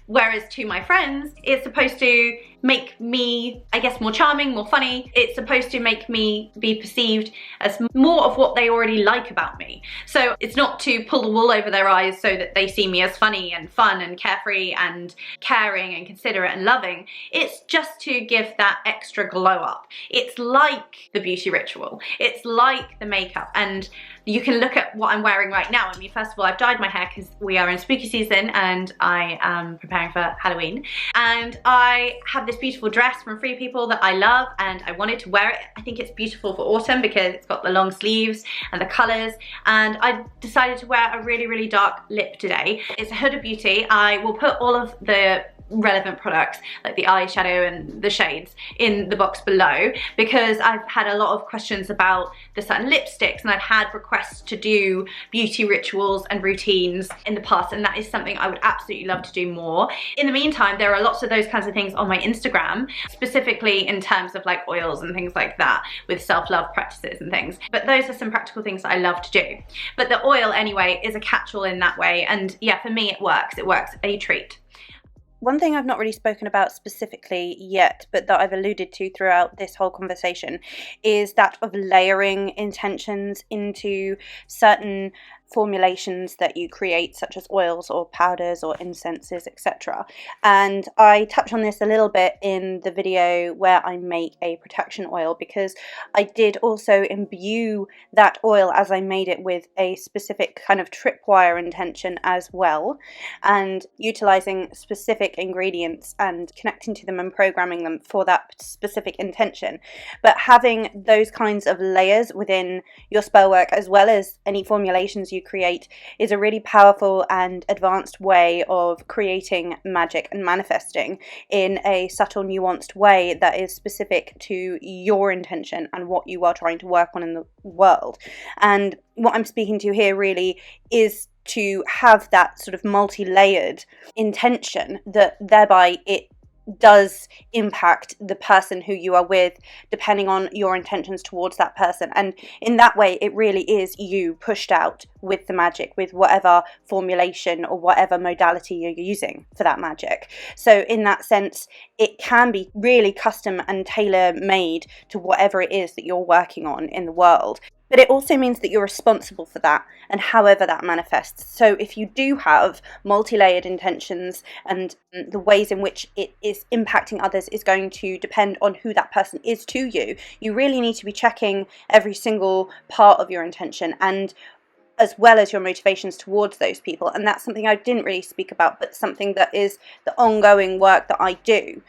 Whereas to my friends, it's supposed to make me, I guess, more charming, more funny. It's supposed to make me be perceived as more of what they already like about me. So it's not to pull the wool over their eyes so that they see me as funny and fun and carefree and caring and considerate and loving. It's just to give that extra glow up. It's like the beauty ritual. It's like the makeup. And you can look at what I'm wearing right now. I mean, first of all, I've dyed my hair because we are in spooky season and I am preparing for Halloween. And I have this beautiful dress from Free People that I love and I wanted to wear it. I think it's beautiful for autumn because it's got the long sleeves and the colours. And I decided to wear a really, really dark lip today. It's a Huda Beauty. I will put all of the relevant products like the eyeshadow and the shades in the box below because I've had a lot of questions about the certain lipsticks and I've had requests to do beauty rituals and routines in the past, and that is something I would absolutely love to do more. In the meantime, there are lots of those kinds of things on my Instagram, specifically in terms of like oils and things like that with self-love practices and things, but those are some practical things that I love to do. But the oil anyway is a catch-all in that way, and yeah, for me it works a treat. One thing I've not really spoken about specifically yet, but that I've alluded to throughout this whole conversation, is that of layering intentions into certain formulations that you create, such as oils or powders or incenses, etc. And I touch on this a little bit in the video where I make a protection oil, because I did also imbue that oil as I made it with a specific kind of tripwire intention as well, and utilizing specific ingredients and connecting to them and programming them for that specific intention. But having those kinds of layers within your spellwork, as well as any formulations you create, is a really powerful and advanced way of creating magic and manifesting in a subtle, nuanced way that is specific to your intention and what you are trying to work on in the world. And what I'm speaking to here really is to have that sort of multi-layered intention that thereby it does impact the person who you are with, depending on your intentions towards that person. And in that way, it really is you pushed out with the magic, with whatever formulation or whatever modality you're using for that magic. So in that sense, it can be really custom and tailor-made to whatever it is that you're working on in the world. But it also means that you're responsible for that and however that manifests. So if you do have multi-layered intentions, and the ways in which it is impacting others is going to depend on who that person is to you, you really need to be checking every single part of your intention and as well as your motivations towards those people. And that's something I didn't really speak about, but something that is the ongoing work that I do.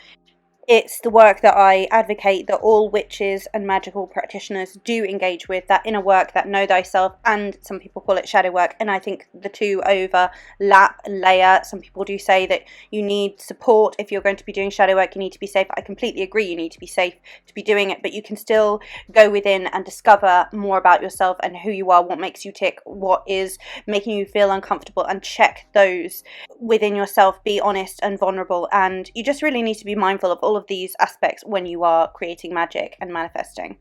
It's the work that I advocate that all witches and magical practitioners do engage with, that inner work, that know thyself, and some people call it shadow work, and I think the two overlap and layer. Some people do say that you need support if you're going to be doing shadow work, you need to be safe. I completely agree, you need to be safe to be doing it, but you can still go within and discover more about yourself and who you are, what makes you tick, what is making you feel uncomfortable, and check those within yourself. Be honest and vulnerable, and you just really need to be mindful of all of these aspects when you are creating magic and manifesting.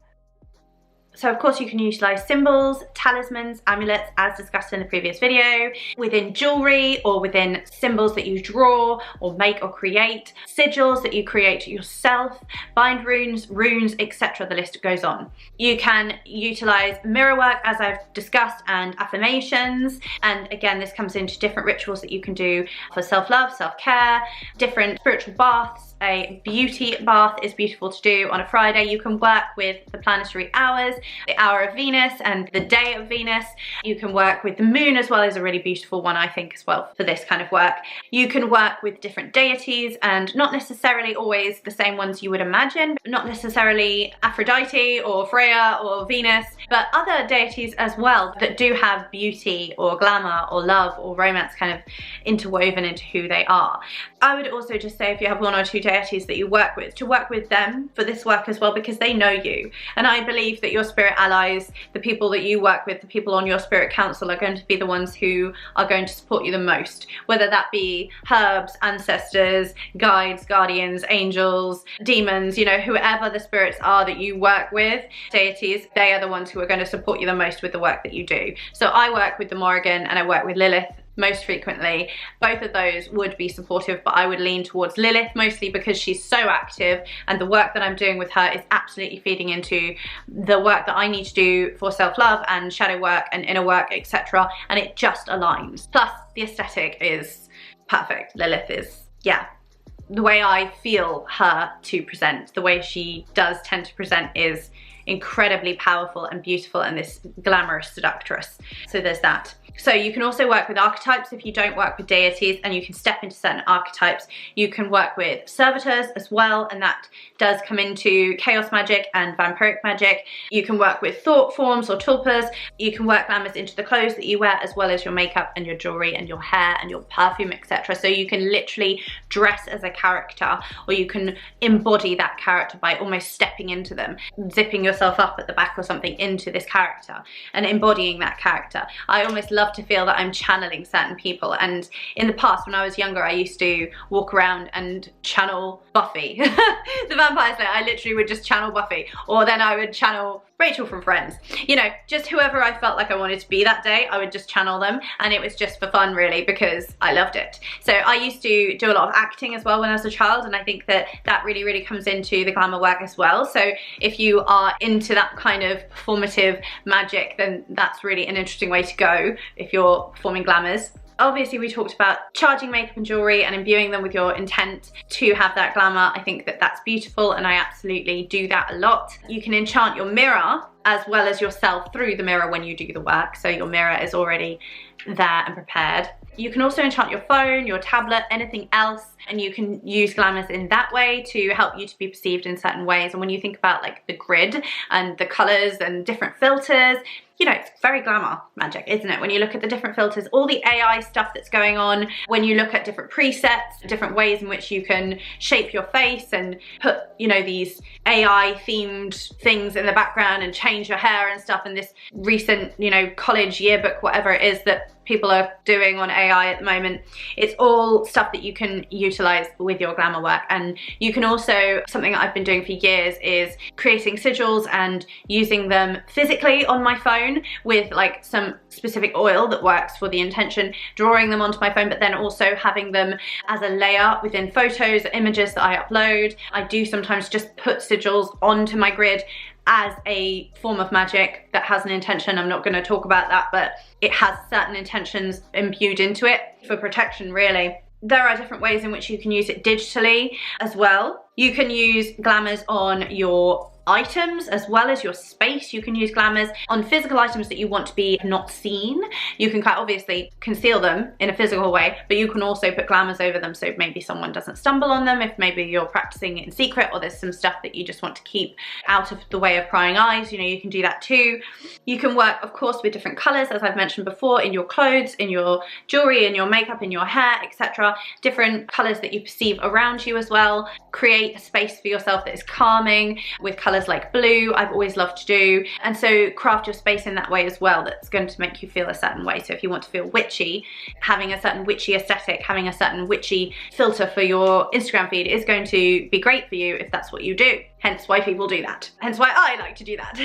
So of course you can utilise symbols, talismans, amulets, as discussed in the previous video, within jewellery or within symbols that you draw or make or create, sigils that you create yourself, bind runes, etc. The list goes on. You can utilise mirror work, as I've discussed, and affirmations, and again this comes into different rituals that you can do for self-love, self-care, different spiritual baths. A beauty bath is beautiful to do on a Friday. You can work with the planetary hours, the hour of Venus and the day of Venus. You can work with the moon as well, is a really beautiful one I think as well for this kind of work. You can work with different deities, and not necessarily always the same ones you would imagine, not necessarily Aphrodite or Freya or Venus, but other deities as well that do have beauty or glamour or love or romance kind of interwoven into who they are. I would also just say, if you have one or two deities that you work with, to work with them for this work as well, because they know you. And I believe that your spirit allies, the people that you work with, the people on your spirit council, are going to be the ones who are going to support you the most, whether that be herbs, ancestors, guides, guardians, angels, demons, you know, whoever the spirits are that you work with, deities, they are the ones who are going to support you the most with the work that you do. So I work with the Morrigan and I work with Lilith most frequently. Both of those would be supportive, but I would lean towards Lilith mostly because she's so active, and the work that I'm doing with her is absolutely feeding into the work that I need to do for self-love and shadow work and inner work, etc. And it just aligns. Plus the aesthetic is perfect. Lilith is, yeah, the way I feel her to present, the way she does tend to present is incredibly powerful and beautiful, and this glamorous seductress. So there's that. So you can also work with archetypes if you don't work with deities, and you can step into certain archetypes. You can work with servitors as well, and that does come into chaos magic and vampiric magic. You can work with thought forms or tulpas. You can work glamours into the clothes that you wear, as well as your makeup and your jewellery and your hair and your perfume, etc. So you can literally dress as a character, or you can embody that character by almost stepping into them, zipping yourself up at the back or something into this character and embodying that character. I almost love to feel that I'm channeling certain people, and in the past when I was younger I used to walk around and channel Buffy the Vampire Slayer. I literally would just channel Buffy, or then I would channel Rachel from Friends, you know, just whoever I felt like I wanted to be that day, I would just channel them, and it was just for fun really, because I loved it. So I used to do a lot of acting as well when I was a child, and I think that that really comes into the glamour work as well. So if you are into that kind of performative magic, then that's really an interesting way to go if you're performing glamours. Obviously we talked about charging makeup and jewellery and imbuing them with your intent to have that glamour. I think that that's beautiful, and I absolutely do that a lot. You can enchant your mirror as well as yourself through the mirror when you do the work, so your mirror is already there and prepared. You can also enchant your phone, your tablet, anything else, and you can use glamours in that way to help you to be perceived in certain ways. And when you think about like the grid and the colours and different filters, you know, it's very glamour magic, isn't it? When you look at the different filters, all the AI stuff that's going on, when you look at different presets, different ways in which you can shape your face and put, you know, these AI themed things in the background and change your hair and stuff, and this recent, you know, college yearbook, whatever it is that people are doing on AI at the moment, it's all stuff that you can utilize with your glamour work. And you can also, something that I've been doing for years is creating sigils and using them physically on my phone with like some specific oil that works for the intention, drawing them onto my phone, but then also having them as a layer within photos, images that I upload. I do sometimes just put sigils onto my grid as a form of magic that has an intention. I'm not going to talk about that, but it has certain intentions imbued into it for protection, really. There are different ways in which you can use it digitally as well. You can use glamours on your items as well as your space. You can use glamours on physical items that you want to be not seen. You can quite obviously conceal them in a physical way, but you can also put glamours over them so maybe someone doesn't stumble on them, if maybe you're practicing it in secret or there's some stuff that you just want to keep out of the way of prying eyes, you know, you can do that too. You can work, of course, with different colours, as I've mentioned before, in your clothes, in your jewellery, in your makeup, in your hair, etc. Different colours that you perceive around you as well. Create a space for yourself that is calming with colours like blue, I've always loved to do. And so craft your space in that way as well, that's going to make you feel a certain way. So if you want to feel witchy, having a certain witchy aesthetic, having a certain witchy filter for your Instagram feed is going to be great for you if that's what you do. Hence why people do that. Hence why I like to do that.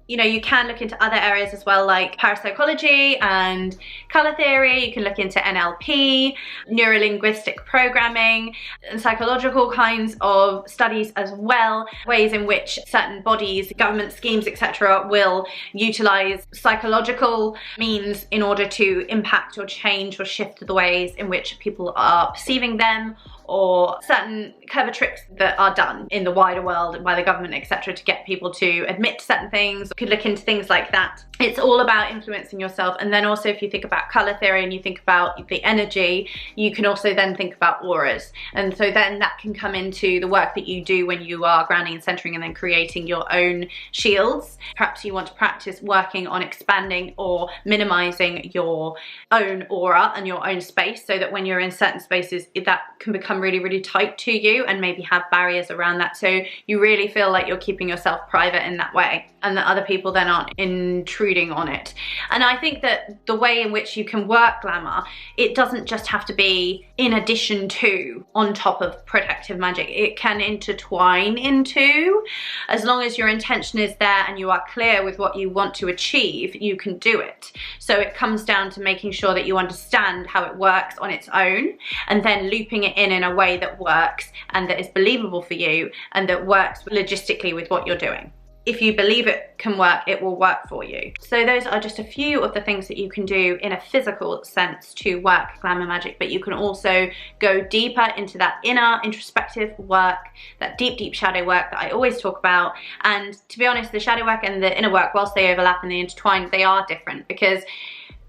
You know, you can look into other areas as well, like parapsychology and colour theory. You can look into NLP, neuro-linguistic programming, and psychological kinds of studies as well. Ways in which certain bodies, government schemes, etc. will utilise psychological means in order to impact or change or shift the ways in which people are perceiving them, or certain clever tricks that are done in the wider world by the government, etc., to get people to admit to certain things. You could look into things like that. It's all about influencing yourself. And then also, if you think about colour theory and you think about the energy, you can also then think about auras. And so then that can come into the work that you do when you are grounding and centering and then creating your own shields. Perhaps you want to practice working on expanding or minimising your own aura and your own space, so that when you're in certain spaces, that can become really, really tight to you and maybe have barriers around that. So you really feel like you're keeping yourself private in that way, and that other people then aren't intruding on it. And I think that the way in which you can work glamour, it doesn't just have to be in addition to, on top of protective magic. It can intertwine into, as long as your intention is there and you are clear with what you want to achieve, you can do it. So it comes down to making sure that you understand how it works on its own, and then looping it in a way that works and that is believable for you and that works logistically with what you're doing. If you believe it can work, it will work for you. So those are just a few of the things that you can do in a physical sense to work glamour magic, but you can also go deeper into that inner introspective work, that deep, deep shadow work that I always talk about. And to be honest, the shadow work and the inner work, whilst they overlap and they intertwine, they are different, because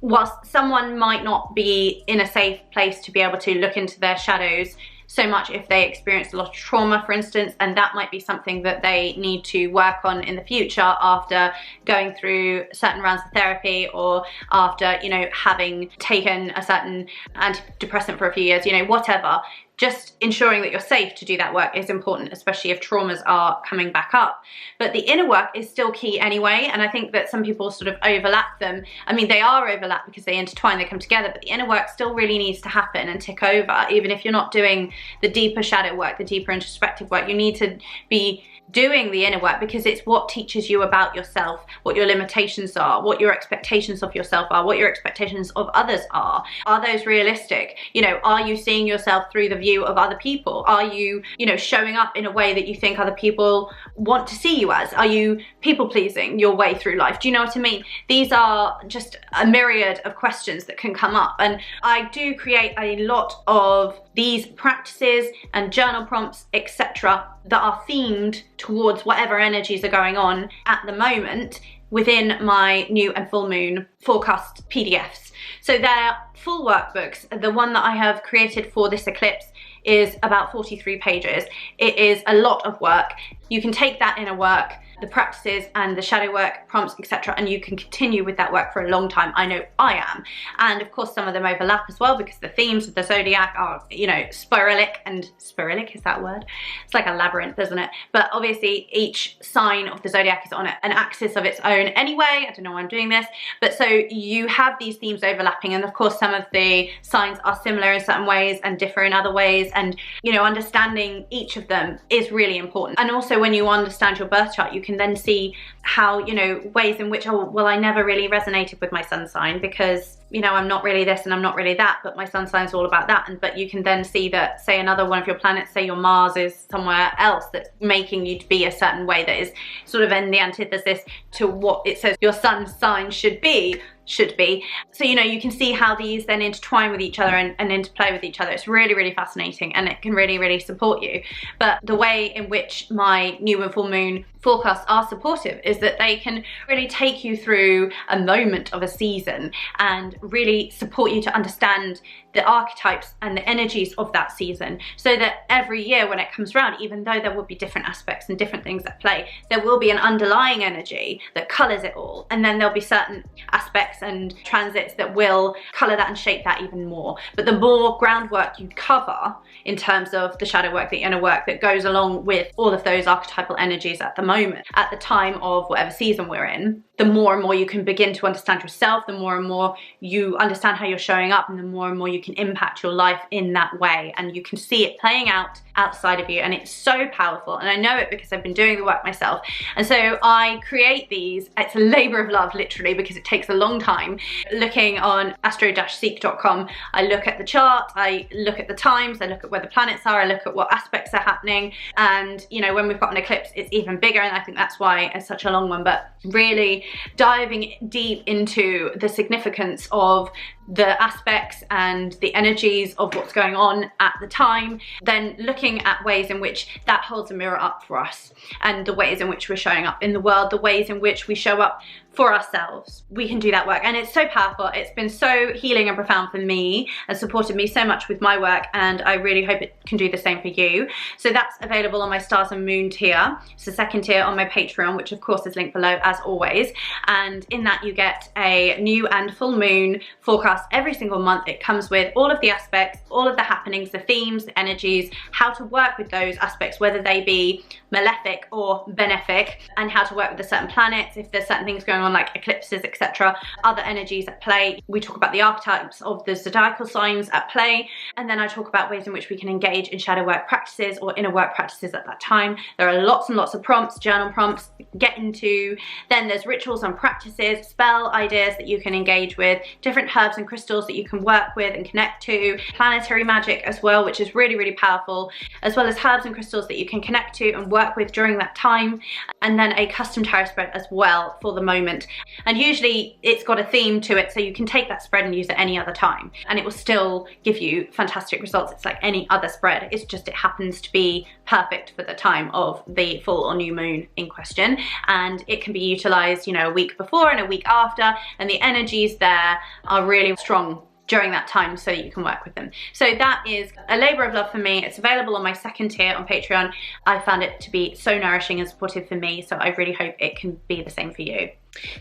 whilst someone might not be in a safe place to be able to look into their shadows so much if they experienced a lot of trauma, for instance, and that might be something that they need to work on in the future after going through certain rounds of therapy, or after, you know, having taken a certain antidepressant for a few years, you know, whatever. Just ensuring that you're safe to do that work is important, especially if traumas are coming back up. But the inner work is still key anyway, and I think that some people sort of overlap them. I mean, they are overlapped because they intertwine, they come together, but the inner work still really needs to happen and tick over. Even if you're not doing the deeper shadow work, the deeper introspective work, you need to be doing the inner work, because it's what teaches you about yourself, what your limitations are, what your expectations of yourself are, what your expectations of others are. Are those realistic? You know, are you seeing yourself through the view of other people? Are you, you know, showing up in a way that you think other people want to see you as? Are you people pleasing your way through life? Do you know what I mean? These are just a myriad of questions that can come up, and I do create a lot of these practices and journal prompts, etc., that are themed towards whatever energies are going on at the moment within my new and full moon forecast PDFs. So they're full workbooks. The one that I have created for this eclipse is about 43 pages. It is a lot of work. You can take that inner work, the practices and the shadow work, prompts, etc., and you can continue with that work for a long time. I know I am. And of course some of them overlap as well, because the themes of the zodiac are, you know, spiralic, and spiralic, is that a word? It's like a labyrinth, isn't it? But obviously each sign of the zodiac is on an axis of its own anyway. I don't know why I'm doing this, but so you have these themes overlapping, and of course some of the signs are similar in certain ways and differ in other ways, and, you know, understanding each of them is really important. And also when you understand your birth chart, you can then see how, you know, ways in which, oh, well, I never really resonated with my sun sign because, you know, I'm not really this and I'm not really that, but my sun sign's all about that. And but you can then see that, say, another one of your planets, say your Mars, is somewhere else that's making you to be a certain way that is sort of in the antithesis to what it says your sun sign should be, should be. So, you know, you can see how these then intertwine with each other and interplay with each other. It's really, really fascinating, and it can really, really support you. But the way in which my new and full moon forecasts are supportive is that they can really take you through a moment of a season and really support you to understand the archetypes and the energies of that season, so that every year when it comes around, even though there will be different aspects and different things at play, there will be an underlying energy that colours it all, and then there'll be certain aspects and transits that will colour that and shape that even more. But the more groundwork you cover in terms of the shadow work, the inner work that goes along with all of those archetypal energies at the moment, at the time of whatever season we're in, the more and more you can begin to understand yourself, the more and more you understand how you're showing up, and the more and more you can impact your life in that way, and you can see it playing out outside of you. And it's so powerful, and I know it because I've been doing the work myself. And so I create these, it's a labor of love literally, because it takes a long time. Looking on astro-seek.com, I look at the chart, I look at the times, I look at where the planets are, I look at what aspects are happening, and you know, when we've got an eclipse it's even bigger, and I think that's why it's such a long one. But really diving deep into the significance of the aspects and the energies of what's going on at the time, then looking at ways in which that holds a mirror up for us, and the ways in which we're showing up in the world, the ways in which we show up for ourselves. We can do that work, and it's so powerful. It's been so healing and profound for me and supported me so much with my work, and I really hope it can do the same for you. So that's available on my Stars and Moon tier. It's the second tier on my Patreon, which of course is linked below as always, and in that you get a new and full moon forecast every single month. It comes with all of the aspects, all of the happenings, the themes, the energies, how to work with those aspects, whether they be malefic or benefic, and how to work with the certain planets, if there's certain things going on like eclipses, etc., other energies at play. We talk about the archetypes of the zodiacal signs at play, and then I talk about ways in which we can engage in shadow work practices or inner work practices at that time. There are lots and lots of prompts, journal prompts to get into. Then there's rituals and practices, spell ideas that you can engage with, different herbs and crystals that you can work with and connect to, planetary magic as well, which is really, really powerful, as well as herbs and crystals that you can connect to and work with during that time, and then a custom tarot spread as well for the moment. And usually it's got a theme to it, so you can take that spread and use it any other time and it will still give you fantastic results. It's like any other spread, it's just it happens to be perfect for the time of the full or new moon in question, and it can be utilized, you know, a week before and a week after, and the energies there are really strong during that time so that you can work with them. So that is a labor of love for me. It's available on my second tier on Patreon. I found it to be so nourishing and supportive for me, so I really hope it can be the same for you.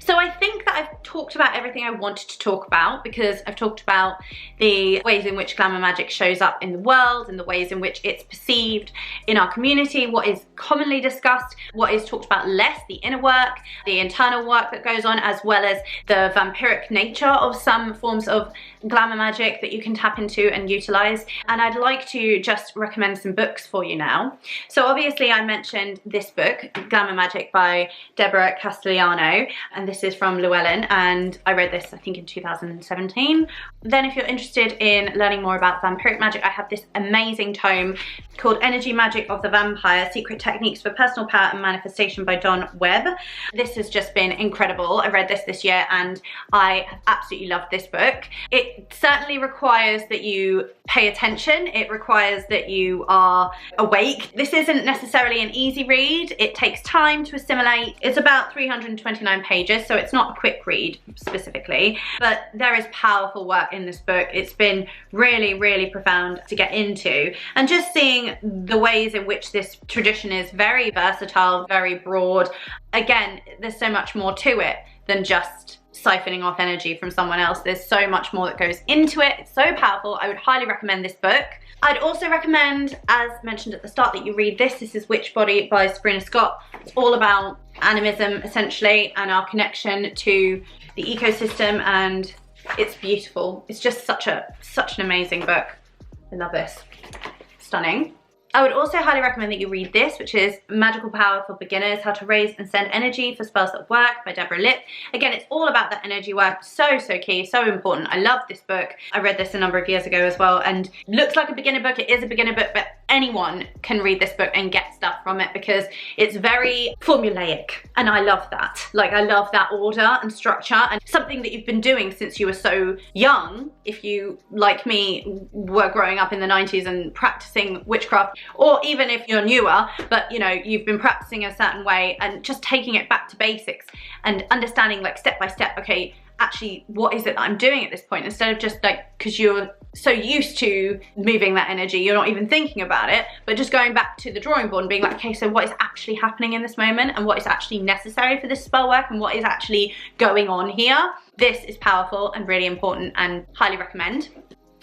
So I think that I've talked about everything I wanted to talk about, because I've talked about the ways in which Glamour Magick shows up in the world and the ways in which it's perceived in our community, what is commonly discussed, what is talked about less, the inner work, the internal work that goes on, as well as the vampiric nature of some forms of Glamour Magick that you can tap into and utilize. And I'd like to just recommend some books for you now. So obviously I mentioned this book, Glamour Magick by Deborah Castellano, and this is from Llewellyn, and I read this I think in 2017. Then if you're interested in learning more about vampiric magic, I have this amazing tome called Energy Magic of the Vampire, Secret Techniques for Personal Power and Manifestation by Don Webb. This has just been incredible. I read this year and I have absolutely loved this book. It certainly requires that you pay attention. It requires that you are awake. This isn't necessarily an easy read. It takes time to assimilate. It's about 329 pages, so it's not a quick read specifically, but there is powerful work in this book. It's been really, really profound to get into, and just seeing the ways in which this tradition is very versatile, very broad. Again, there's so much more to it than just siphoning off energy from someone else. There's so much more that goes into it. It's so powerful. I would highly recommend this book. I'd also recommend, as mentioned at the start, that you read this. This is Witch Body by Sabrina Scott. It's all about animism essentially and our connection to the ecosystem, and it's beautiful. It's just such an amazing book. I love this. Stunning. I would also highly recommend that you read this, which is Magical Power for Beginners, How to Raise and Send Energy for Spells That Work by Deborah. Again, it's all about that energy work. So key, so important. I love this book. I read this a number of years ago as well, and looks like a beginner book. It is a beginner book, but anyone can read this book and get stuff from it because it's very formulaic, and I love that. Like, I love that order and structure, and something that you've been doing since you were so young. If you, like me, were growing up in the 90s and practicing witchcraft, or even if you're newer, but you know, you've been practicing a certain way and just taking it back to basics and understanding, like, step by step, okay, actually, what is it that I'm doing at this point? Instead of just like, because you're so used to moving that energy, you're not even thinking about it, but just going back to the drawing board and being like, okay, so what is actually happening in this moment, and what is actually necessary for this spell work, and what is actually going on here? This is powerful and really important, and highly recommend.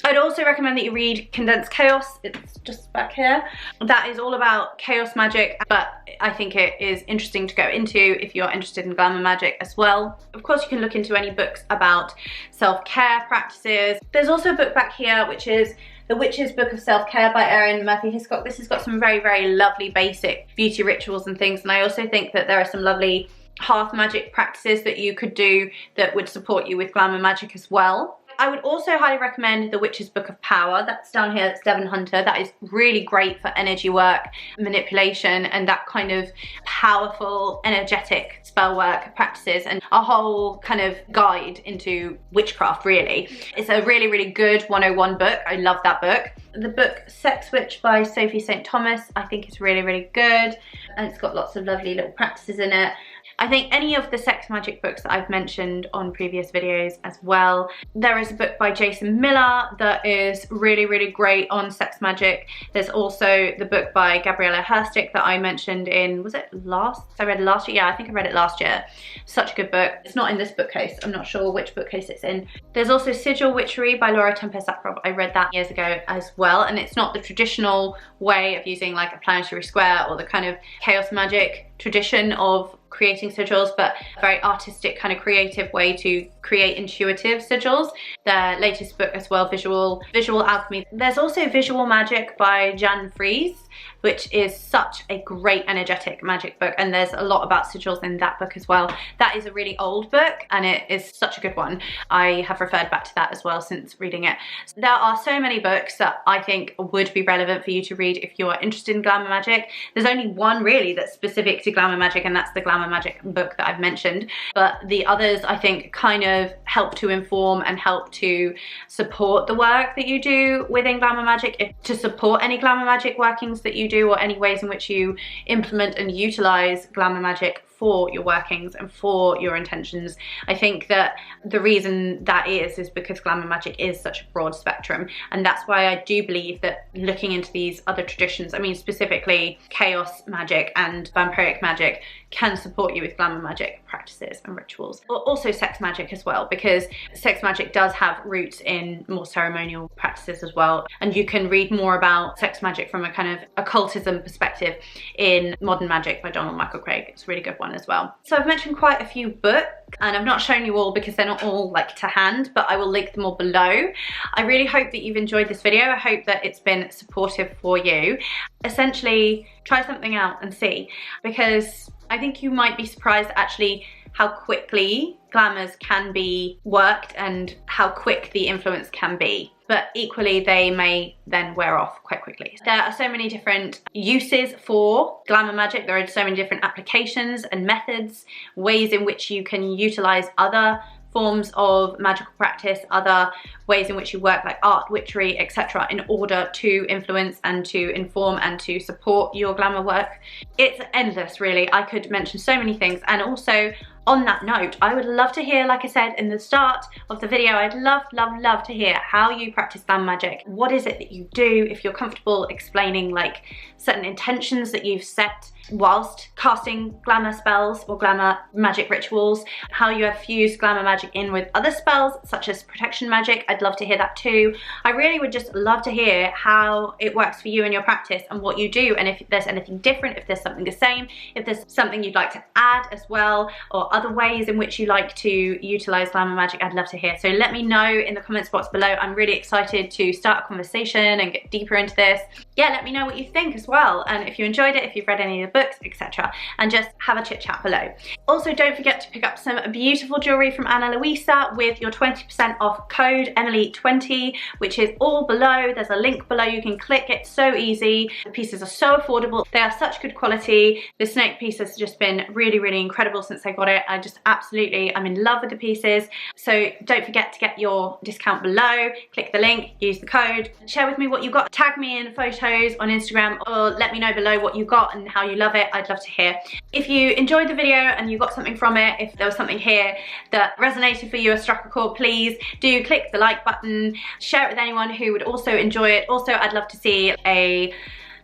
I'd also recommend that you read Condensed Chaos. It's just back here. That is all about chaos magic, but I think it is interesting to go into if you're interested in glamour magic as well. Of course, you can look into any books about self-care practices. There's also a book back here, which is The Witch's Book of Self-Care by Erin Murphy-Hiscock. This has got some very lovely basic beauty rituals and things, and I also think that there are some lovely hearth magic practices that you could do that would support you with glamour magic as well. I would also highly recommend The Witch's Book of Power. That's down here, that's Devon Hunter. That is really great for energy work, manipulation, and that kind of powerful, energetic spell work practices, and a whole kind of guide into witchcraft, really. It's a really good 101 book. I love that book. The book Sex Witch by Sophie St. Thomas, I think is really good, and it's got lots of lovely little practices in it. I think any of the sex magic books that I've mentioned on previous videos as well. There is a book by Jason Miller that is really great on sex magic. There's also the book by Gabriella Herstick that I mentioned in, was it last? I read it last year. Yeah, I think I read it last year. Such a good book. It's not in this bookcase. I'm not sure which bookcase it's in. There's also Sigil Witchery by Laura Tempest-Sackrob. I read that years ago as well, and it's not the traditional way of using like a planetary square or the kind of chaos magic tradition of creating sigils, but a very artistic kind of creative way to create intuitive sigils. Their latest book as well, Visual Alchemy. There's also Visual Magic by Jan Fries, which is such a great energetic magic book, and there's a lot about sigils in that book as well. That is a really old book, and it is such a good one. I have referred back to that as well since reading it. So there are so many books that I think would be relevant for you to read if you are interested in glamour magic. There's only one really that's specific to glamour magic, and that's the Glamour Magick book that I've mentioned, but the others I think kind of help to inform and help to support the work that you do within glamour magic, to support any glamour magic workings that you do, or any ways in which you implement and utilize glamour magic for your workings and for your intentions. I think that the reason that is because glamour magic is such a broad spectrum, and that's why I do believe that looking into these other traditions, I mean specifically chaos magic and vampiric magic, can support you with glamour magic practices and rituals. Also sex magic as well, because sex magic does have roots in more ceremonial practices as well, and you can read more about sex magic from a kind of occultism perspective in Modern Magic by Donald Michael Craig. It's a really good one as well. So I've mentioned quite a few books, and I've not shown you all because they're not all like to hand, but I will link them all below. I really hope that you've enjoyed this video. I hope that it's been supportive for you. Essentially, try something out and see, because I think you might be surprised actually how quickly glamours can be worked and how quick the influence can be. But equally, they may then wear off quite quickly. There are so many different uses for glamour magic. There are so many different applications and methods, ways in which you can utilize other forms of magical practice, other ways in which you work like art, witchery, etc., in order to influence and to inform and to support your glamour work. It's endless, really. I could mention so many things. And also, on that note, I would love to hear, like I said in the start of the video, I'd love to hear how you practice glamour magic. What is it that you do? If you're comfortable explaining like certain intentions that you've set whilst casting glamour spells or glamour magic rituals, how you have fused glamour magic in with other spells such as protection magic, I'd love to hear that too. I really would just love to hear how it works for you in your practice and what you do, and if there's anything different, if there's something the same, if there's something you'd like to add as well, or other ways in which you like to utilize Glamour Magick, I'd love to hear. So let me know in the comments box below. I'm really excited to start a conversation and get deeper into this. Yeah, let me know what you think as well, and if you enjoyed it, if you've read any of the books, etc. And just have a chit chat below. Also, don't forget to pick up some beautiful jewellery from Ana Luisa with your 20% off code Emily20, which is all below. There's a link below you can click. It's so easy. The pieces are so affordable. They are such good quality. The snake piece has just been really, really incredible since I got it. I'm in love with the pieces. So don't forget to get your discount below. Click the link, use the code. Share with me what you got. Tag me in photos on Instagram, or let me know below what you got and how you love it. I'd love to hear. If you enjoyed the video and you got something from it, if there was something here that resonated for you or struck a chord, please do click the like button. Share it with anyone who would also enjoy it. Also, I'd love to see a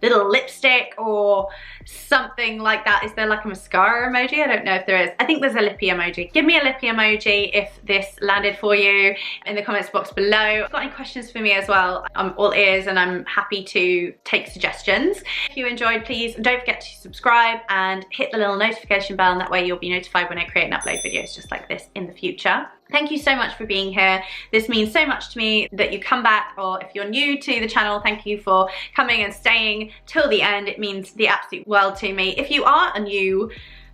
little lipstick or something like that. Is there like a mascara emoji? I don't know if there is. I think there's a lippy emoji. Give me a lippy emoji if this landed for you in the comments box below. If you've got any questions for me as well, I'm all ears and I'm happy to take suggestions. If you enjoyed, please don't forget to subscribe and hit the little notification bell, and that way you'll be notified when I create and upload videos just like this in the future. Thank you so much for being here. This means so much to me that you come back, or if you're new to the channel, thank you for coming and staying till the end. It means the absolute world to me. If you are a new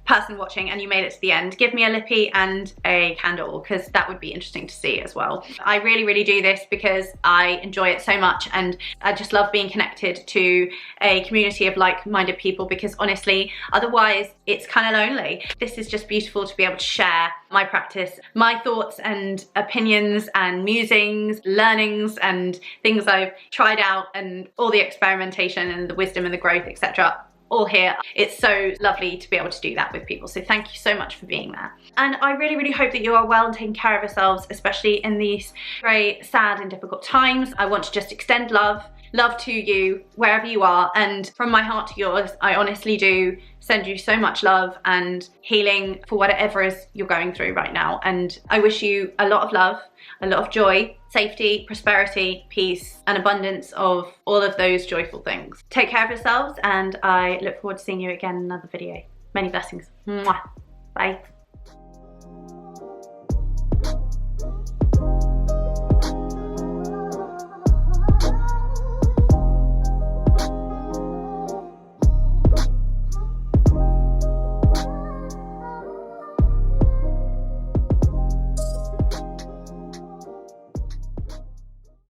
person watching and you made it to the end, give me a lippy and a candle, because that would be interesting to see as well. I really, really do this because I enjoy it so much, and I just love being connected to a community of like-minded people, because honestly, otherwise it's kind of lonely. This is just beautiful to be able to share my practice, my thoughts and opinions and musings, learnings and things I've tried out, and all the experimentation and the wisdom and the growth, etc. all here. It's so lovely to be able to do that with people. So thank you so much for being there. And I really, really hope that you are well and taking care of yourselves, especially in these very sad and difficult times. I want to just extend love to you wherever you are, and from my heart to yours, I honestly do send you so much love and healing for whatever is you're going through right now. And I wish you a lot of love, a lot of joy, safety, prosperity, peace, and abundance of all of those joyful things. Take care of yourselves, and I look forward to seeing you again in another video. Many blessings. Mwah. Bye.